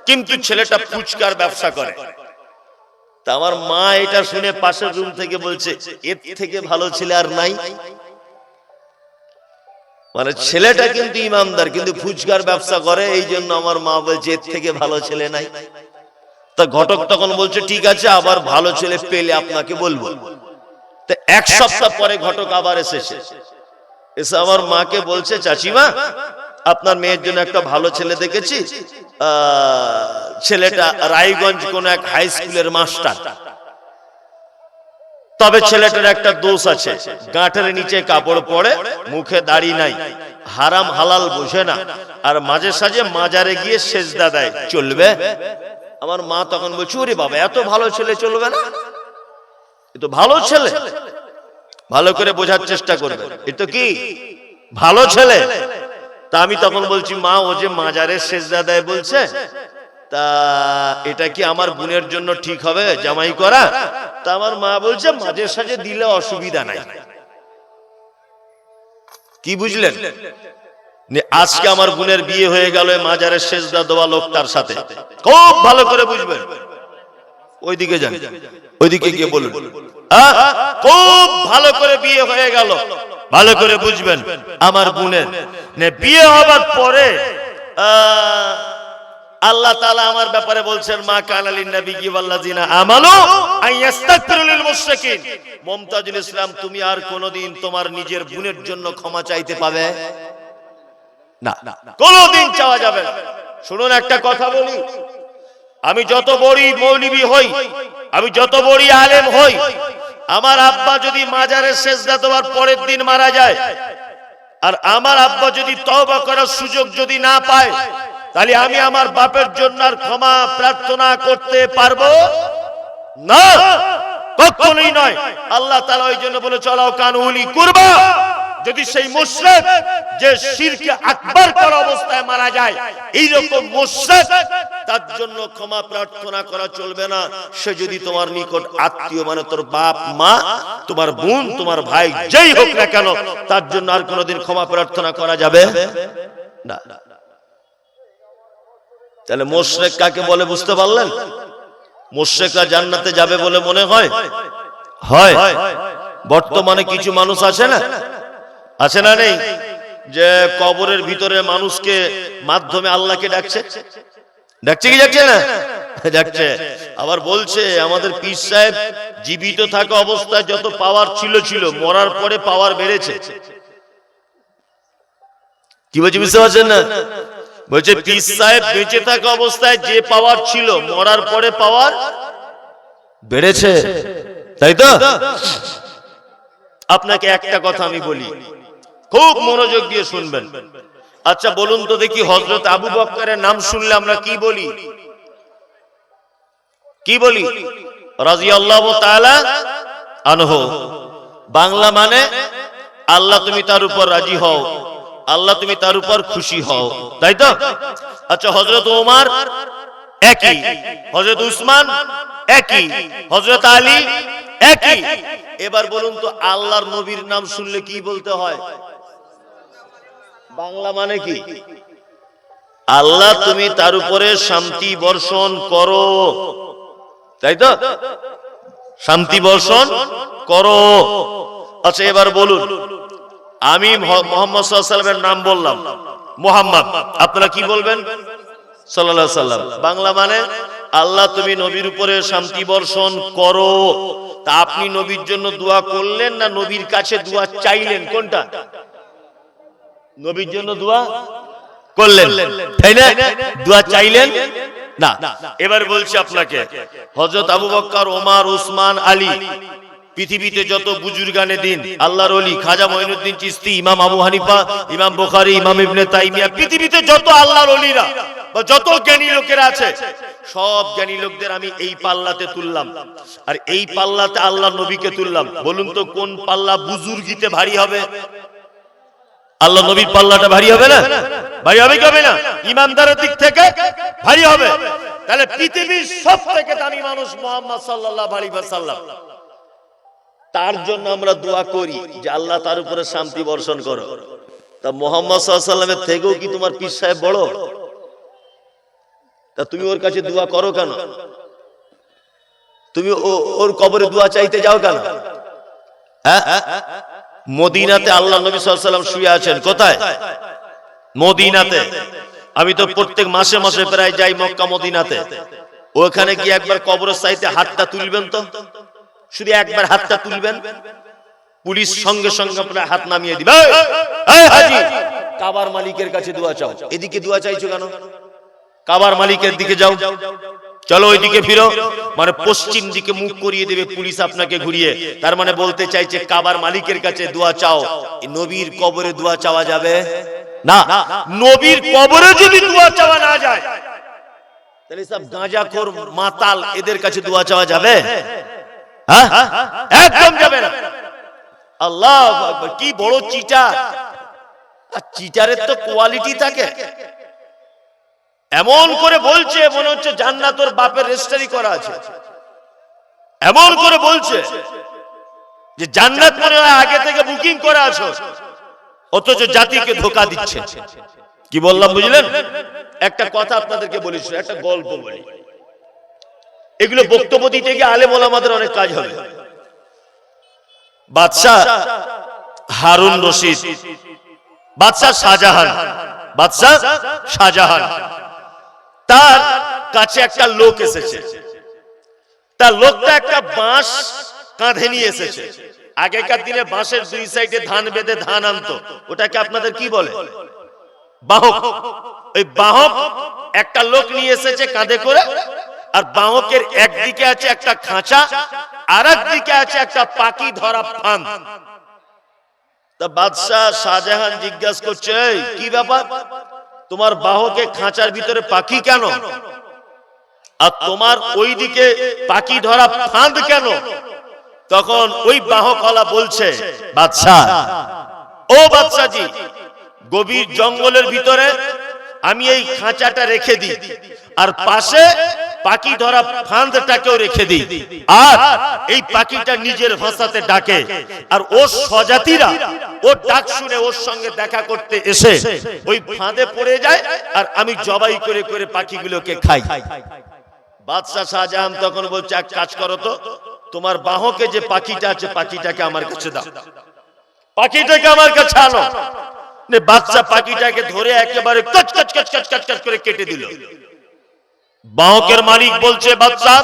কিন্তু ছেলেটা ফুচকার ব্যবসা করে। তা আমার মা এটা শুনে পাশের রুম থেকে বলছে এর থেকে ভালো ছেলে আর নাই। মানে ছেলেটা কিন্তু ইমানদার, কিন্তু ফুচকার ব্যবসা করে, এই জন্য আমার মা বলছে এর থেকে ভালো ছেলে নাই। তা ঘটক তখন বলছে ঠিক আছে, আবার ভালো ছেলে পেলে আপনাকে বলবো। তা এক সপ্তাহ পরে ঘটক আবার এসেছে, এসে আমার মাকে বলছে চাচিমা আপনার মেয়ের জন্য একটা ভালো ছেলে দেখেছি, ছেলেটা রায়গঞ্জ কোন এক হাই স্কুলের মাস্টার, তবে ছেলেটার একটা দোষ আছে, গাঁটের নিচে কাপড় পরে, মুখে দাড়ি নাই, হারাম হালাল বোঝে না, আর মাঝে সাঝে মাজারে গিয়ে সেজদা দেয়, চলবে? আমার মা তখন বলছে ওরে বাবা এত ভালো ছেলে চলবে না, এ তো ভালো ছেলে, ভালো করে বোঝার চেষ্টা করবে, এ তো কি ভালো ছেলে। তা আমি তখন বলছি মা ও যে মাজারে সেজদা দেয় বলছে, তা এটা কি আমার বোনের জন্য ঠিক হবে জামাই করা? তা আমার মা বলছে মাঝে সাঝে দিলে অসুবিধা নাই। কি বুঝলেন? আজকে আমার বোনের বিয়ে হয়ে গেল মাজারে সেজদা দেওয়া লোকটার সাথে, খুব ভালো করে বুঝবেন। ওইদিকে যান, ওইদিকে গিয়ে বলুন, খুব ভালো করে বিয়ে হয়ে গেল, ভালো করে বুঝবেন। আমার বোনের বিয়ে হবার পরে আল্লাহ তাআলা আমার ব্যাপারে বলছেন মা কানা লিন নাবিয়্যি ওয়াল্লাযিনা আমানু আইয়াস্তাগফিরু লিল মুশরিকিন। মুমতাজুল ইসলাম তুমি আর কোনদিন তোমার নিজের বোনের জন্য ক্ষমা চাইতে পাবে না, কোনদিন চাওয়া যাবে না। শুনুন একটা কথা বলি, আমি যত বড় মৌলবী হই, আমি যত বড় আলেম হই, আমার আব্বা যদি মাজারে সেজদা দেওয়ার পরের দিন মারা যায়, আর আমার আব্বা যদি তওবা করার সুযোগ যদি না পায়, তাহলে আমি আমার বাপের জন্য আর ক্ষমা প্রার্থনা করতে পারবো না, কখনোই নয়। আল্লাহ তাআলা ওই জন্য বলে চলাও কানুলি কুরবা, যদি সেই মুশরিক যে শিরকে আকবার করা অবস্থায় মারা যায়, এই রকম মুশরিক, তার জন্য ক্ষমা প্রার্থনা করা চলবে না। সে যদি তোমার নিকট আত্মীয়, মানে তোর বাপ মা, তোমার বোন, তোমার ভাই, যেই হোক না কেন, তার জন্য আর কোনোদিন ক্ষমা প্রার্থনা করা যাবে না। তাহলে মুশরিক কাকে বলে বুঝতে পারলেন? মুশরিকরা জান্নাতে যাবে বলে মনে হয়? হয়। বর্তমানে কিছু মানুষ আছে না, আছে না নেই, যে কবরের ভিতরে মানুষকে মাধ্যমে আল্লাহকে ডাকছে, ডাকছে কি ডাকছে না? ডাকছে। আবার বলছে আমাদের পীর সাহেব জীবিত থাকা অবস্থায় যত পাওয়ার ছিল মরার পরে পাওয়ার বেড়েছে। কি বলছে বুঝতে পারছেন না? বলছে পীর সাহেব বেঁচে থাকা অবস্থায় যে পাওয়ার ছিল মরার পরে পাওয়ার বেড়েছে, তাই তো? আপনাকে একটা কথা আমি বলি, খুব মনোযোগ দিয়ে শুনবেন। আচ্ছা বলুন তো দেখি, হযরত আবু বকরের নাম শুনলে আমরা কি বলি? কি বলি? রাদিয়াল্লাহু তাআলা আনহু। বাংলা মানে আল্লাহ তুমি তার উপর রাজি হও, আল্লাহ তুমি তার উপর খুশি হও, তাই তো? আচ্ছা হযরত ওমর একই, হযরত উসমান একই, হযরত আলী একই। এবার বলুন তো আল্লাহর নবীর নাম শুনলে কি বলতে হয়? বাংলা মানে কি? আল্লাহ তুমি তার উপরে শান্তি বর্ষণ করো, তাই তো? শান্তি বর্ষণ করো। আচ্ছা এবার বলুন, আমি মুহাম্মদ সাল্লাল্লাহু আলাইহি ওয়াসাল্লামের নাম বললাম মুহাম্মদ, আপনারা কি বলবেন? সাল্লাল্লাহু আলাইহি ওয়াসাল্লাম। বাংলা মানে আল্লাহ তুমি নবীর উপরে শান্তি বর্ষণ করো। তা আপনি নবীর জন্য দোয়া করলেন না নবীর কাছে দোয়া চাইলেন? কোনটা? নবীর জন্য দোয়া করলেন, তাই না? দোয়া চাইলেন না। এবার বলছি আপনাকে, হযরত আবু বকর, ওমর, উসমান, আলী, পৃথিবীতে যত বুজুর্গানে দিন, আল্লাহর ওলি, খাজা মঈনুদ্দিন চিশতি, ইমাম আবু হানিফা, ইমাম বুখারী, ইমাম ইবনে তাইমিয়া, পৃথিবীতে যত আল্লাহর ওলিরা বা যত জ্ঞানী লোকেরা আছে, সব জ্ঞানী লোকদের আমি এই পাল্লাতে তুললাম, আর এই পাল্লাতে আল্লাহর নবীকে তুললাম। বলুন তো কোন পাল্লা বুজুর্গিতে ভারী হবে? আল্লাহ নবীর পাল্লাটা ভারী হবে না? ভারী হবে কি হবে না? ইমানদারের দিক থেকে ভারী হবে। তাহলে পৃথিবীর সবথেকে দামি মানুষ মুহাম্মদ সাল্লাল্লাহু আলাইহি ওয়াসাল্লাম, তার জন্য আমরা দোয়া করি যে আল্লাহ তার উপরে শান্তি বর্ষণ করো। তা মুহাম্মদ সাল্লাল্লাহু আলাইহি ওয়াসাল্লামের থেকেও কি তোমার পীর সাহেব বড়? তা তুমি ওর কাছে দোয়া করো কেন? তুমি ওর কবরে দোয়া চাইতে যাও কেন? মদিনাতে আল্লাহ নবী সাল্লাল্লাহু আলাইহি ওয়াসাল্লাম শুয়ে আছেন। কোথায়? মদিনাতে। আমি তো প্রত্যেক মাসে মাসে প্রায় যাই মক্কা মদিনাতে। ওখানে গিয়ে একবার কবরের সাইতে হাতটা তুলবেন তো, শুধু একবার হাতটা তুলবেন, পুলিশ সঙ্গে সঙ্গে আপনার হাত নামিয়ে দিবে। এই হাজী, কাবার মালিকের কাছে দোয়া চাও। এদিকে দোয়া চাইছো কেন? কাবার মালিকের দিকে যাও, চলো ওইদিকে ফিরো। মানে পশ্চিম দিকে মুখ করিয়ে দেবে পুলিশ আপনাকে ঘুরিয়ে। তার মানে বলতে চাইছে কাবার মালিকের কাছে দোয়া চাও। নবীর কবরে দোয়া চাওয়া যাবে না। নবীর কবরে যদি দোয়া চাওয়া না যায়, তাহলে সব গাঁজাখোর মাতাল এদের কাছে দোয়া চাওয়া যাবে? হ্যাঁ, একদম যাবে না। আল্লাহু আকবার, কি বড় চিটার! আর চিটারের তো কোয়ালিটি থাকে। এমন করে বলছে মনে হচ্ছে জান্নাত ওর বাপের রেজিস্ট্রি করা আছে। এমন করে বলছে যে জান্নাত মনে হয় আগে থেকে বুকিং করা আছে, অথচ জাতিকে ধোঁকা দিচ্ছে। কি বললাম বুঝলেন? একটা কথা আপনাদেরকে বলি, একটা গল্প বলি। এগুলো বক্তব্য দিতে গিয়ে আলেম ওলামাদের অনেক কাজ হবে। বাদশাহ হারুন রশিদ, বাদশাহ শাহজাহান, তার কাছে একটা লোক এসেছে। তার লোকটা একটা বাঁশ কাঁধে নিয়ে এসেছে। আগেকার দিনে বাঁশের দুই সাইডে ধান বেঁধে ধান আনতো, ওটাকে আপনাদের কি বলে? বাহক। ওই বাহক একটা লোক নিয়ে এসেছে কাঁধে করে, আর বাহকের একদিকে আছে একটা খাঁচা, আর একদিকে আছে একটা পাখি ধরা ফাঁদ। তা বাদশাহ শাহজাহান জিজ্ঞাসা করছে, কি ব্যাপার, তোমার বাহকে খাঁচার ভিতরে পাখি কেন, আর তোমার ওইদিকে পাখি ধরা ফাঁদ কেন? তখন ওই বাহকওয়ালা বলছে, বাদশাহ, ও বাদশাজি, গভীর জঙ্গলের ভিতরে আমি এই খাঁচাটা রেখে দিই, আর পাশে পাখি ধরা ফাঁদটাকেও রেখে দিই, আর এই পাখিটা নিজের ভাষাতে ডাকে, আর ওর স্বজাতিরা ওর ডাক শুনে ওর সঙ্গে দেখা করতে এসে ওই ফাঁদে পড়ে যায়, আর আমি জবাই করে করে পাখিগুলোকে খাই। বাদশাহ শাহজাহান তখন বলছে, এক কাজ করো তো, তোমার বাহকে যে পাখিটা আছে পাখিটাকে আমার কাছে দাও, পাখিটাকে আমার কাছে আনো। বাদশাহ পাখিটাকে ধরে একেবারে কচ কচ কচ কচ কচ কচ করে কেটে দিল। বাহকের মালিক বলছে, বাদশাহ,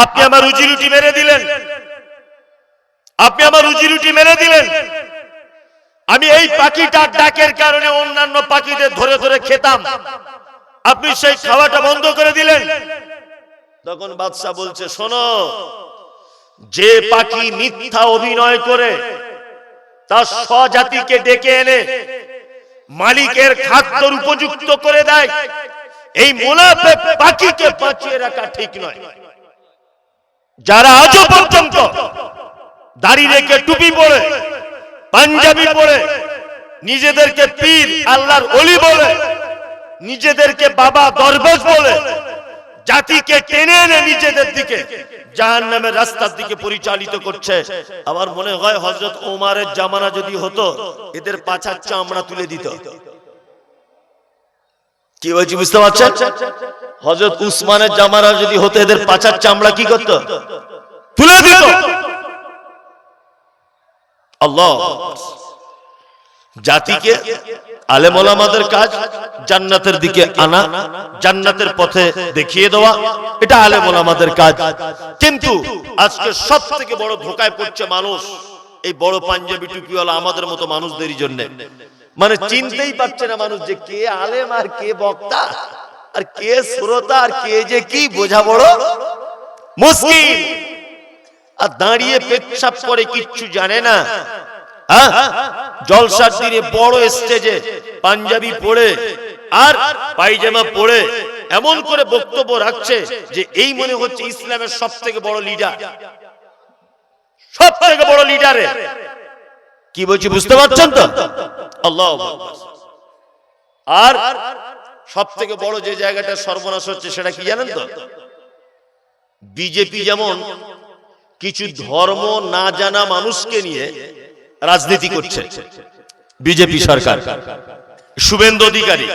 আপনি আমার রুজি রুটি মেরে দিলেন, আপনি আমার রুজি রুটি মেরে দিলেন। আমি এই পাখিটার ডাকের কারণে অন্যান্য পাখিদের ধরে ধরে খেতাম, আপনি সেই খাওয়াটা বন্ধ করে দিলেন। তখন বাদশাহ বলছে, শোনো, যে পাখি মিথ্যা অভিনয় করে তার স্বজাতিকে ডেকে এনে মালিকের খাদ্যের উপযুক্ত করে দেয়, এই মুনাফিক পাখিকে বাঁচিয়ে রাখা ঠিক নয়। যারা আজও পর্যন্ত দাড়ি রেখে টুপি পরে পাঞ্জাবি পরে নিজেদেরকে পীর আল্লাহর ওলি বলে, নিজেদেরকে বাবা দরবেশ বলে জাতিকে টেনে এনে নিজেদের দিকে জাহান্নামের রাস্তার দিকে পরিচালিত করছে, আমার মনে হয় হযরত ওমরের জামানা যদি হতো এদের পাছার চামড়া তুলে দিত। কি বলছি বুঝতে পারছেন? হযরত উসমানের জামানা যদি হতো এদের পাছার চামড়া কি করত? তুলে দিত। আল্লাহ, জাতিকে আলেম ওলামাদের কাজ জান্নাতের দিকে আনা, জান্নাতের পথে দেখিয়ে দেওয়া, এটা আলেম ওলামাদের কাজ। কিন্তু আজকে সবথেকে বড় ধোঁকায় পড়ছে মানুষ এই বড় পাঞ্জাবি টুপিওয়ালা আমাদের মতো মানুষদেরই জন্য। মানে চিনতেই পারছে না মানুষ যে কে আলেম আর কে বক্তা আর কে শ্রোতা আর কে যে কি বোঝা বড় মুশকিল। আর দাঁড়িয়ে পেচ্ছাপ করে কিচ্ছু জানে না। জলসার দিনে বড় স্টেজে পাঞ্জাবি পরে আর পায়জামা পরে এমন করে বক্তব্য রাখছে যে এই মনে হচ্ছে ইসলামের সবথেকে বড় লিডার, সবথেকে বড় লিডারে। কি বলছি বুঝতে পারছেন তো? আল্লাহু আকবার। আর সব থেকে বড় যে জায়গাটা সর্বনাশ হচ্ছে সেটা কি জানেন তো? বিজেপি যেমন কিছু ধর্ম না জানা মানুষকে নিয়ে রাজনীতি করছে, বিজেপি সরকার, শুভেন্দু অধিকারী,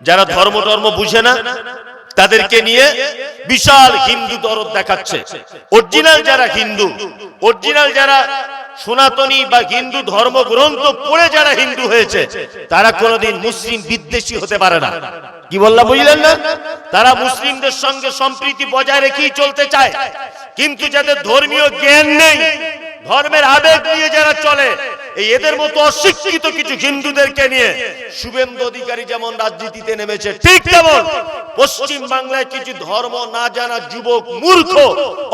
যারা ধর্ম বুঝে না তাদেরকে নিয়ে বিশাল হিন্দু দরদ দেখাচ্ছে। অরিজিনাল যারা হিন্দু, অরিজিনাল যারা সনাতনী বা হিন্দু ধর্মগ্রন্থ পড়ে যারা হিন্দু হয়েছে, তারা কোনোদিন মুসলিম বিদ্বেষী হতে পারে না। কি বললাম বুঝলেন না? তারা মুসলিমদের সঙ্গে সম্প্রীতি বজায় রেখেই চলতে চায়। কিন্তু যাদের ধর্মীয় জ্ঞান নেই, ধর্মের আবেগ নিয়ে যারা চলে, এই এদের মতো অশিক্ষিত কিছু হিন্দুদেরকে নিয়ে শুভেন্দু অধিকারী যেমন রাজনীতিতে নেমেছে, ঠিক তেমন পশ্চিম বাংলায় কিছু ধর্ম না জানা যুবক, মূর্খ,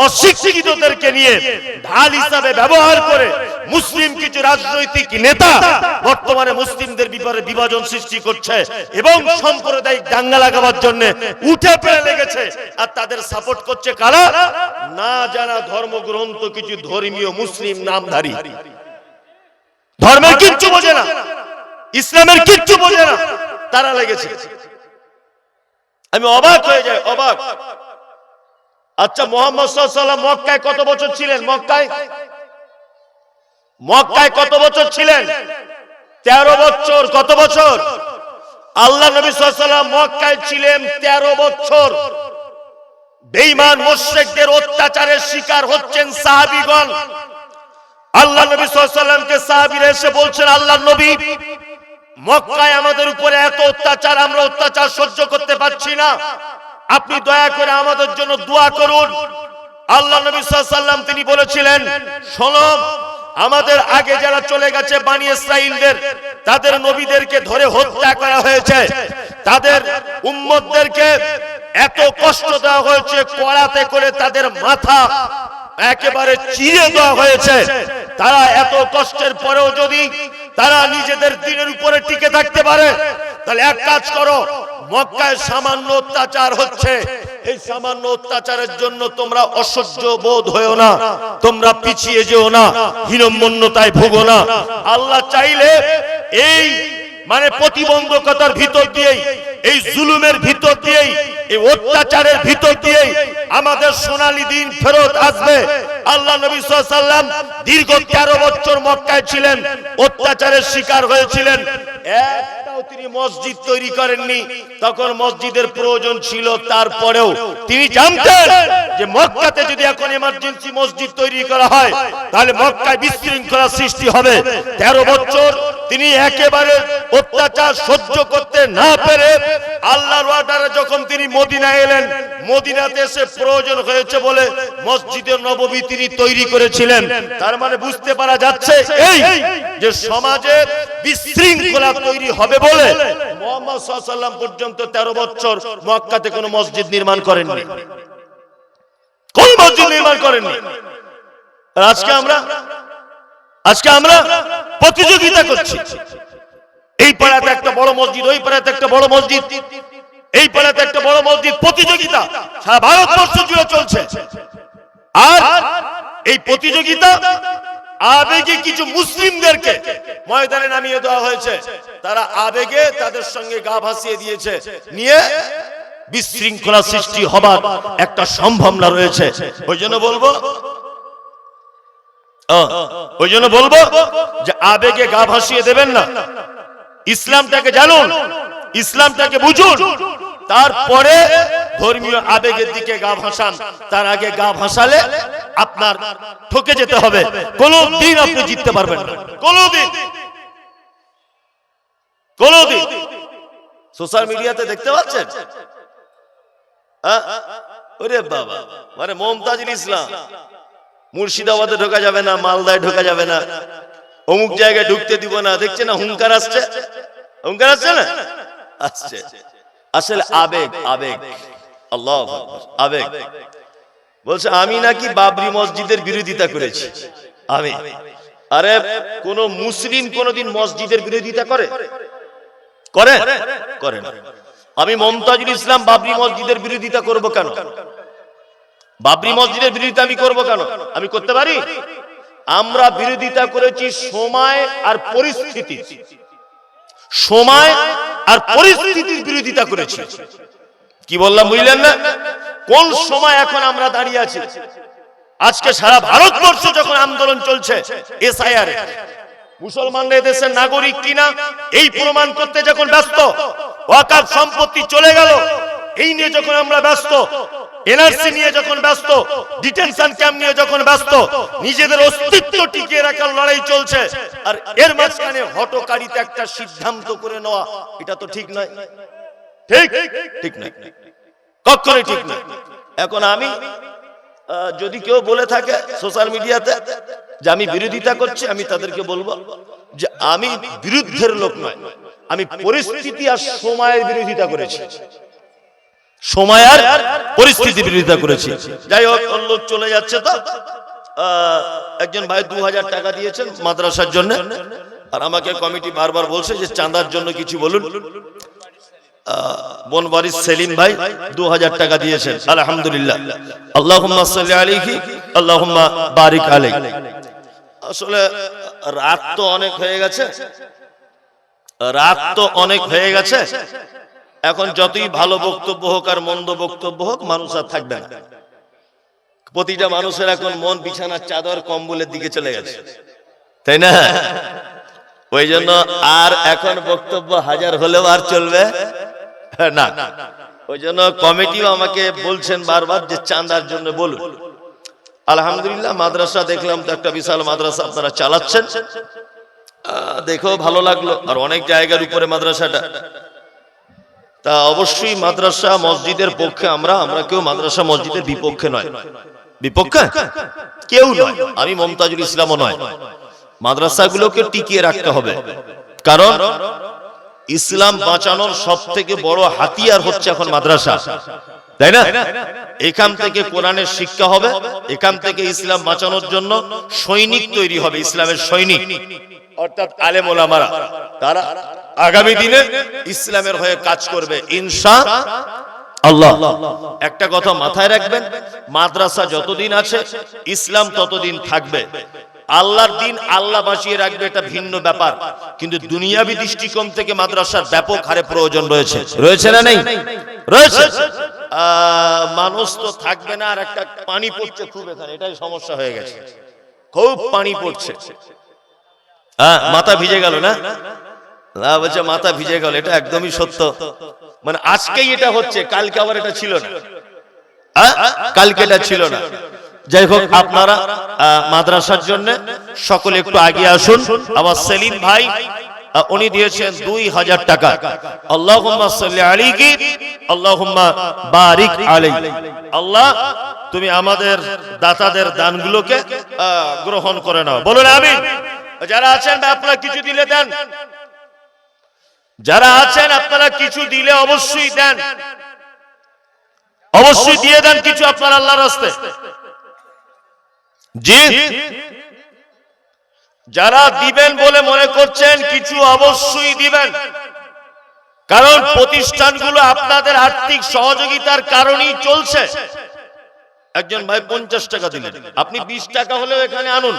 অশিক্ষিতদেরকে নিয়ে ঢাল হিসাবে ব্যবহার করে মুসলিম কিছু রাজনৈতিক নেতা বর্তমানে মুসলিমদের ব্যাপারে বিভাজন সৃষ্টি করছে এবং সাম্প্রদায়িক দাঙ্গা লাগাবার জন্য উঠে পড়ে লেগেছে। আর তাদের সাপোর্ট করছে কারা? না জানা ধর্মগ্রন্থ কিছু ধর্মীয় মুসলিম নামধারী, ধর্মের কিচ্ছু বোঝে না, ইসলামের কিচ্ছু বোঝে না, তারা লেগেছে। আমি অবাক হয়ে যাই, অবাক। আচ্ছা, মুহাম্মদ সাল্লাল্লাহু আলাইহি ওয়াসাল্লাম মক্কায় কত বছর ছিলেন? মক্কায় কত বছর ছিলেন? 13 বছর। কত বছর? আল্লাহ নবী সাল্লাল্লাহু আলাইহি ওয়াসাল্লাম মক্কায় ছিলেন 13 বছর। বেঈমান মুশরিকদের অত্যাচারের শিকার হচ্ছেন সাহাবীগণ। আল্লাহ নবী সাল্লাল্লাহু আলাইহি ওয়াসাল্লামকে সাহাবীরা এসে বলছেন, আল্লাহর নবী, মক্কায় আমাদের উপরে এত অত্যাচার, আমরা অত্যাচার সহ্য করতে পারছি না, আপনি দয়া করে আমাদের জন্য দোয়া করুন। আল্লাহ নবী সাল্লাল্লাহু আলাইহি ওয়াসাল্লাম তিনি বলেছিলেন, শোনো, আমাদের আগে যারা চলে গেছে বনি ইসরাঈলদের, তাদের নবীদেরকে ধরে হত্যা করা হয়েছে, তাদের উম্মতদেরকে এত কষ্ট দেওয়া হয়েছে, কড়াতে করে তাদের মাথা একেবারে চিরে দেওয়া হয়েছে। তারা এত কষ্টের পরেও যদি তারা নিজেদের দিনের উপরে টিকে থাকতে পারে, তাহলে এক কাজ করো, মক্কায় সামান্য অত্যাচার হচ্ছে, এই সামান্য অত্যাচারের জন্য তোমরা অসহ্য বোধ হয়েও না, তোমরা পিছিয়ে যেও না, হীনম্মন্যতায় ভোগো না। আল্লাহ চাইলে এই প্রতিবন্ধকতার ভিতর দিয়েই, এই জুলুমের ভিতর দিয়েই, এই অত্যাচারের ভিতর দিয়েই আমাদের সোনালী দিন ফেরত আসবে। আল্লাহ নবী সাল্লাল্লাহু আলাইহি ওয়াসাল্লাম দীর্ঘ 13 বছর মক্কায় ছিলেন, অত্যাচারের শিকার হয়েছিলেন, একটাও তিনি মসজিদ তৈরি করেননি। তখন মসজিদের প্রয়োজন ছিল, তারপরেও তিনি জানতেন যে মক্কাতে যদি এখন এমার্জেন্সি মসজিদ তৈরি করা হয় তাহলে মক্কায় বিশৃঙ্খলা সৃষ্টি হবে। 13 বছর তিনি একেবারে অত্যাচার সহ্য করতে না পেরে আল্লাহর অর্ডারে যখন তিনি মদিনায় এলেন, মদিনাতে এসে প্রয়োজন হয়েছে বলে মসজিদে নববী তিনি তৈরি করেছিলেন। তার মানে বুঝতে পারা যাচ্ছে এই যে সমাজে বিশৃঙ্খলা তৈরি হবে বলে মুহাম্মদ সাল্লাল্লাহু আলাইহি ওয়াসাল্লাম পর্যন্ত 13 বছর মক্কাতে কোনো মসজিদ নির্মাণ করেননি, কোন মসজিদ নির্মাণ করেননি। আর আজকে আমরা প্রতিযোগিতা করছি, এই পাড়াতে একটা বড় মসজিদ, ওই পাড়াতে একটা বড় মসজিদ, এই পাড়াতে একটা বড় মসজিদ, প্রতিযোগিতা সারা ভারতবর্ষ জুড়ে চলছে। আর এই প্রতিযোগিতা আবেগে কিছু মুসলিমদেরকে ময়দানে নামিয়ে দেওয়া হয়েছে, তারা আবেগে তাদের সঙ্গে গা ভাসিয়ে দিয়েছে, নিয়ে বিশৃঙ্খলা সৃষ্টি হবার একটা সম্ভাবনা রয়েছে। ওই জন্য বলবো যে আবেগে গা ভাসিয়ে দেবেন না, ইসলামটাকে জানুন, ইসলামটাকে বুঝুন, তারপরে ধর্মীয় আবেগের দিকে গা ভাসান। তার আগে গা ভাসালে আপনার ঠকে যেতে হবে, কোনদিন আপনি জিততে পারবেন না, কোনদিন। সোশ্যাল মিডিয়াতে দেখতে পাচ্ছেন, ওরে বাবা, মমতাজুল ইসলাম মুর্শিদাবাদে ঢোকা যাবে না, মালদায় ঢোকা যাবে না, অমুক জায়গায় ঢুকতে দিব না, দেখছে না হুঙ্কার আসছে, হুঙ্কার আসছে না, আসছে। আসলে আবেগ, আল্লাহু আকবার, আবেগ। বলছে আমি নাকি বাবরি মসজিদের বিরোধিতা করেছি। আরে কোন মুসলিম কোনদিন মসজিদের বিরোধিতা করে না। আমি মমতাজুল ইসলাম বাবরি মসজিদের বিরোধিতা করব কেন? বাবরি মসজিদের বিরোধিতা আমি করব কেন? আমি করতে পারি? আমরা বিরোধিতা করেছি সময় আর পরিস্থিতি, সময় আর পরিস্থিতির বিরোধিতা করেছি। কি বললাম বুঝলেন না? কোন সময় এখন আমরা দাঁড়িয়ে আছি? আজকে সারা ভারতবর্ষ যখন আন্দোলন চলছে এসআইআর, মুসলমানরা দেশের নাগরিক কিনা এই প্রমাণ করতে যখন ব্যস্ত, ওয়াকফ সম্পত্তি চলে গেল এই নিয়ে যখন আমরা ব্যস্ত, এনআরসি নিয়ে যখন ব্যস্ত, ডিটেনশন ক্যাম্প নিয়ে যখন ব্যস্ত, নিজেদের অস্তিত্ব টিকিয়ে রাখার লড়াই চলছে, আর এর মাঝখানে হঠকারিতা একটা সিদ্ধান্ত করে নেওয়া, এটা তো ঠিক নয়। ঠিক ঠিক নয়, কখনোই ঠিক নয়। এখন আমি যদি কেউ বলে থাকে সোশ্যাল মিডিয়াতে যে আমি বিরোধিতা করছি, আমি তাদেরকে বলবো যে আমি বিরুদ্ধের লোক নয়, আমি পরিস্থিতি আর সময়ের বিরোধিতা করেছি, সময় আর পরিস্থিতি বিরোধিতা করেছি। যাই হোক, লোক চলে যাচ্ছে। তো একজন ভাই 2000 টাকা দিয়েছেন মাদ্রাসার জন্য, আর আমাকে কমিটি বারবার বলছে যে চাঁদার জন্য কিছু বলুন। বনবাড়ির সেলিম ভাই 2000 টাকা দিয়েছেন, আলহামদুলিল্লাহ। আল্লাহুম্মা সাল্লি আলাইহি আল্লাহুম্মা বারিক আলাইহি। আসলে রাত তো অনেক হয়ে গেছে, রাত তো অনেক হয়ে গেছে। এখন যতই ভালো বক্তব্য হোক আর মন্দ বক্তব্য হোক, মানুষ আর থাকবে না। প্রতিটা মানুষের এখন মন বিছানার চাদর কম্বলের দিকে চলে গেছে, তাই না? ওই জন্য আর এখন বক্তব্য হাজার হলেও আর চলবে না। ওই জন্য কমিটিও আমাকে বলছেন বারবার যে চাঁদার জন্য বলুন। আলহামদুলিল্লাহ, মাদ্রাসা দেখলাম তো একটা বিশাল মাদ্রাসা আপনারা চালাচ্ছেন, দেখেও ভালো লাগলো। আর অনেক জায়গার উপরে মাদ্রাসাটা, তা অবশ্যই মাদ্রাসা মসজিদের পক্ষে আমরা কেউ মাদ্রাসা মসজিদের বিপক্ষে নয়, বিপক্ষে কেউ নয়, আমি মমতাজুল ইসলামও নয়। মাদ্রাসাগুলোকে টিকিয়ে রাখতে হবে, কারণ ইসলাম বাঁচানোর সব থেকে বড় হাতিয়ার হচ্ছে এখন মাদ্রাসা, তাই না? এখান থেকে কোরআনের শিক্ষা হবে, এখান থেকে ইসলাম বাঁচানোর জন্য সৈনিক তৈরি হবে, ইসলামের সৈনিক অর্থাৎ আলেম ওলামারা। তারা আগামী দিনে ইসলামের হয়ে কাজ করবে ইনশাআল্লাহ। একটা কথা মাথায় রাখবেন, মাদ্রাসা যতদিন আছে ইসলাম ততদিন থাকবে। আল্লাহর দিন আল্লাহ বাঁচিয়ে রাখবে, এটা ভিন্ন ব্যাপার। কিন্তু দুনিয়াবি দৃষ্টিকোণ থেকে মাদ্রাসার ব্যাপক হারে প্রয়োজন রয়েছে, রয়েছে না নেই? রয়েছে। মানুষ তো থাকবে না, আর একটা পানি পড়ছে খুব, এখানে এটাই সমস্যা হয়ে গেছে, খুব পানি পড়ছে। মাথা ভিজে গেল না? বলছে মাথা ভিজে গেল, এটা একদমই সত্য। মানে আজকেই এটা হচ্ছে, কালকে আবার এটা ছিল না, কালকে এটা ছিল না। যাই হোক, আপনারা মাদ্রাসার জন্য সকলে একটু আগে আসুন। আমার সেলিম ভাই উনি দিয়েছেন 2000 টাকা। আল্লাহুম্মা সাল্লি আলাইহি আল্লাহুম্মা বারিক আলাইহি। আল্লাহ তুমি আমাদের দাতাদের দানগুলোকে গ্রহণ করে নাও, বলুন আমিন। যারা আছেন আপনারা কিছু দিলে দেন, যারা আছেন আপনারা কিছু দিলে অবশ্যই দেন, অবশ্যই দিয়ে দেন কিছু আপনার আল্লাহর রাস্তায়। জি, যারা দিবেন বলে মনে করছেন কিছু অবশ্যই দিবেন, কারণ প্রতিষ্ঠানগুলো আপনাদের আর্থিক সহযোগিতার কারণেই চলছে। একজন ভাই 50 টাকা দিলেন, আপনি 20 টাকা হলেও এখানে আনুন,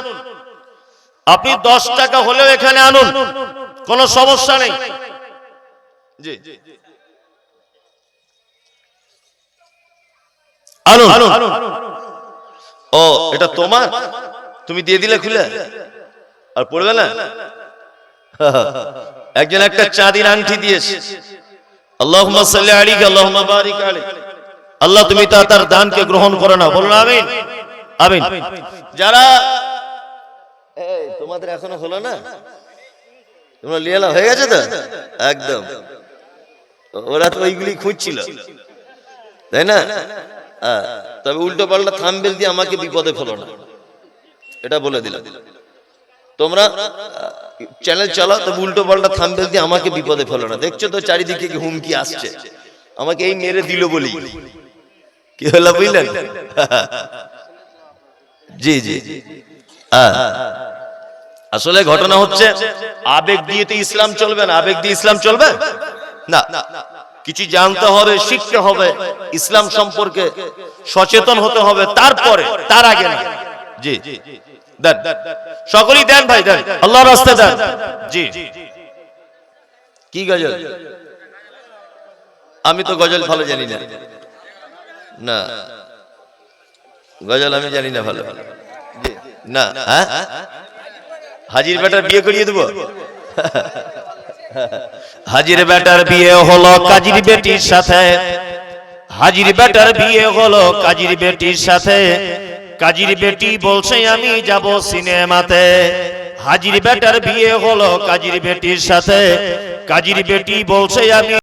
আপনি 10 টাকা হলেও এখানে আনুন, কোনো সমস্যা নেই। জি, আনুন আনুন। ও, এটা তোমার, তুমি দিয়ে দিলে খুলে, আর পড়বে না। একজন একটা চাঁদির আংটি দিয়েছে, আল্লাহুম্মা সাল্লি আলাইহি আল্লাহুম্মা বারিক আলাইহি। আল্লাহ তুমি তার দানকে গ্রহণ করো না, বলুন আমিন আমিন। যারা তোমাদের এখনো হলো না, তোমরা লিয়ালা হয়ে গেছে তো একদম, ওরা তো ওইগুলি খুঁজছিল, তাই না? তবে উল্টো পাল্টা থাম্বনেল দিয়ে আমাকে বিপদে ফেলো না, এটা বলে দিলাম। তোমরা চ্যানেল চালাও, তবে উল্টো পাল্টা থাম্বনেল দিয়ে আমাকে বিপদে ফেলো না। দেখছো তো চারিদিকে কি হুমকি আসছে, আমাকে এই মেরে দিল বলি কি হলো বুঝলেন? জি জি, আসলে ঘটনা হচ্ছে আবেগ দিয়ে তো ইসলাম চলবে না, আবেগ দিয়ে ইসলাম চলবে না। কিছু জানতে হবে, শিখতে হবে, ইসলাম সম্পর্কে সচেতন হতে হবে, তারপরে, তার আগে না। জি, দেন, সকলেই দেন ভাই, দেন, আল্লাহর রাস্তায় দেন। জি, কি গজল? আমি তো গজল ভালো জানি না, না গজল আমি জানি না ভালো, না। হ্যাঁ, হাজির বেটার বিয়ে করিয়ে দেবো। হাজির বেটার বিয়ে হলো কাজীর বেটির সাথে, হাজির বেটার বিয়ে হলো কাজীর বেটির সাথে, কাজীর বেটি বলছে আমি যাব সিনেমাতে। হাজির বেটার বিয়ে হলো কাজীর বেটির সাথে, কাজীর বেটি বলছে আমি